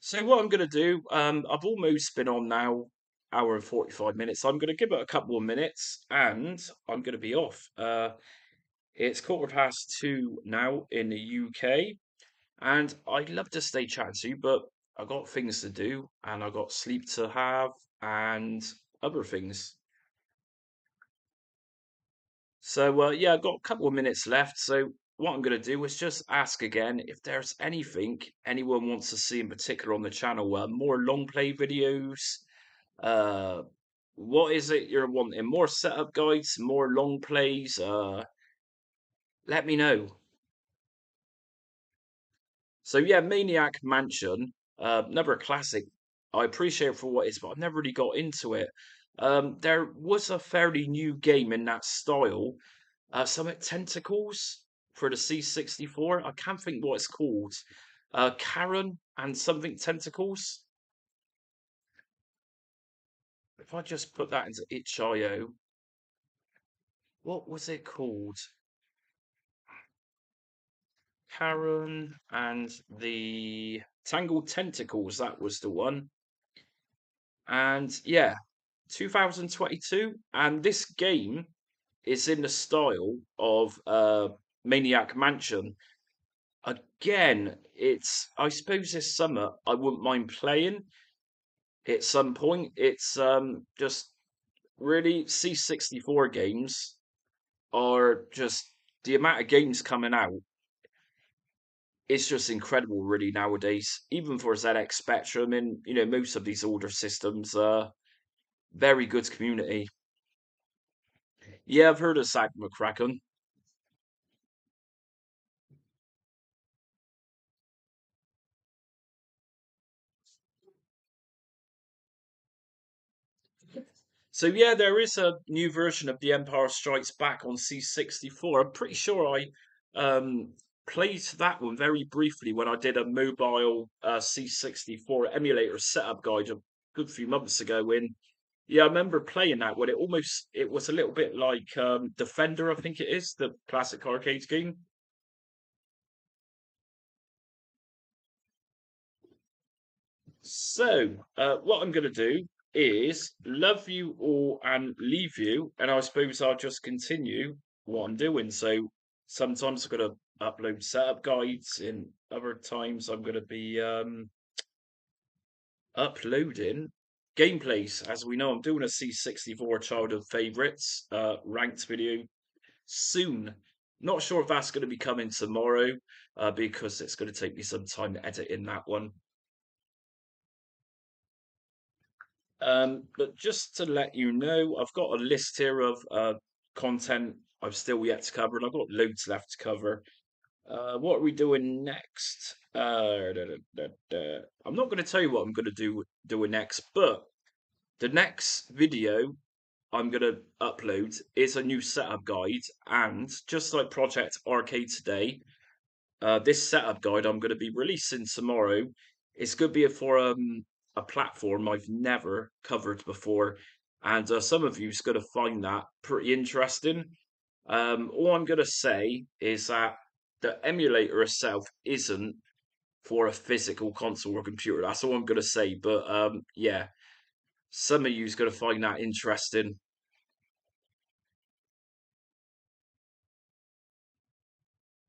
S1: So what I'm going to do, I've almost been on now, hour and 45 minutes. I'm going to give it a couple of minutes, and I'm going to be off. It's 2:15 now in the UK, and I'd love to stay chatting to you, but I've got things to do, and I've got sleep to have, and other things. So yeah, I've got a couple of minutes left. So what I'm going to do is just ask again if there's anything anyone wants to see in particular on the channel. More long play videos. Uh, what is it you're wanting? More setup guides, more long plays. Let me know. So yeah, Maniac Mansion, another classic. I appreciate it for what it is, but I've never really got into it. There was a fairly new game in that style, something Tentacles for the C64. I can't think what it's called. Karen and something Tentacles. If I just put that into itch.io, what was it called? Karen and the Tangled Tentacles, that was the one. And yeah, 2022. And this game is in the style of Maniac Mansion. Again, it's, I suppose this summer I wouldn't mind playing at some point. It's just really C64 games are just the amount of games coming out. It's just incredible, really, nowadays. Even for ZX Spectrum and most of these older systems, very good community. Yeah, I've heard of Zack McCracken. So yeah, there is a new version of The Empire Strikes Back on C64. I'm pretty sure I played that one very briefly when I did a mobile C64 emulator setup guide a good few months ago. In yeah, I remember playing that when it was a little bit like Defender, I think it is, the classic arcade game. So, what I'm going to do is love you all and leave you, and I suppose I'll just continue what I'm doing. So, sometimes I'm going to upload setup guides, and other times I'm going to be uploading gameplays. As we know, I'm doing a C64 childhood favorites ranked video soon. Not sure if that's going to be coming tomorrow, because it's going to take me some time to edit in that one. But just to let you know, I've got a list here of content I've still yet to cover, and I've got loads left to cover. What are we doing next? I'm not going to tell you what I'm going to doing next, but the next video I'm going to upload is a new setup guide, and just like Project Arcade today, this setup guide I'm going to be releasing tomorrow is going to be for a platform I've never covered before, and some of you's going to find that pretty interesting. All I'm going to say is that the emulator itself isn't for a physical console or computer. That's all I'm going to say. But yeah, some of you's going to find that interesting.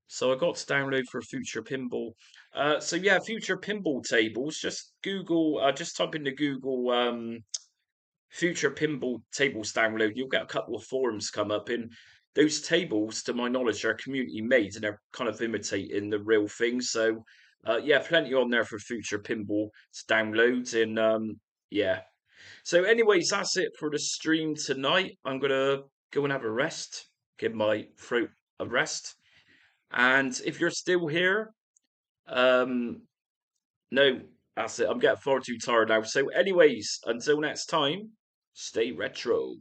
S1: So I got to download for Future Pinball. So yeah, Future Pinball tables. Just Google, just type into Google Future Pinball tables download. You'll get a couple of forums come up, and those tables, to my knowledge, are community made and they're kind of imitating the real thing. So yeah, plenty on there for Future Pinball to download. And yeah. So, anyways, that's it for the stream tonight. I'm gonna go and have a rest, give my throat a rest. And if you're still here, um, no, that's it. I'm getting far too tired now. So, anyways, until next time, stay retro.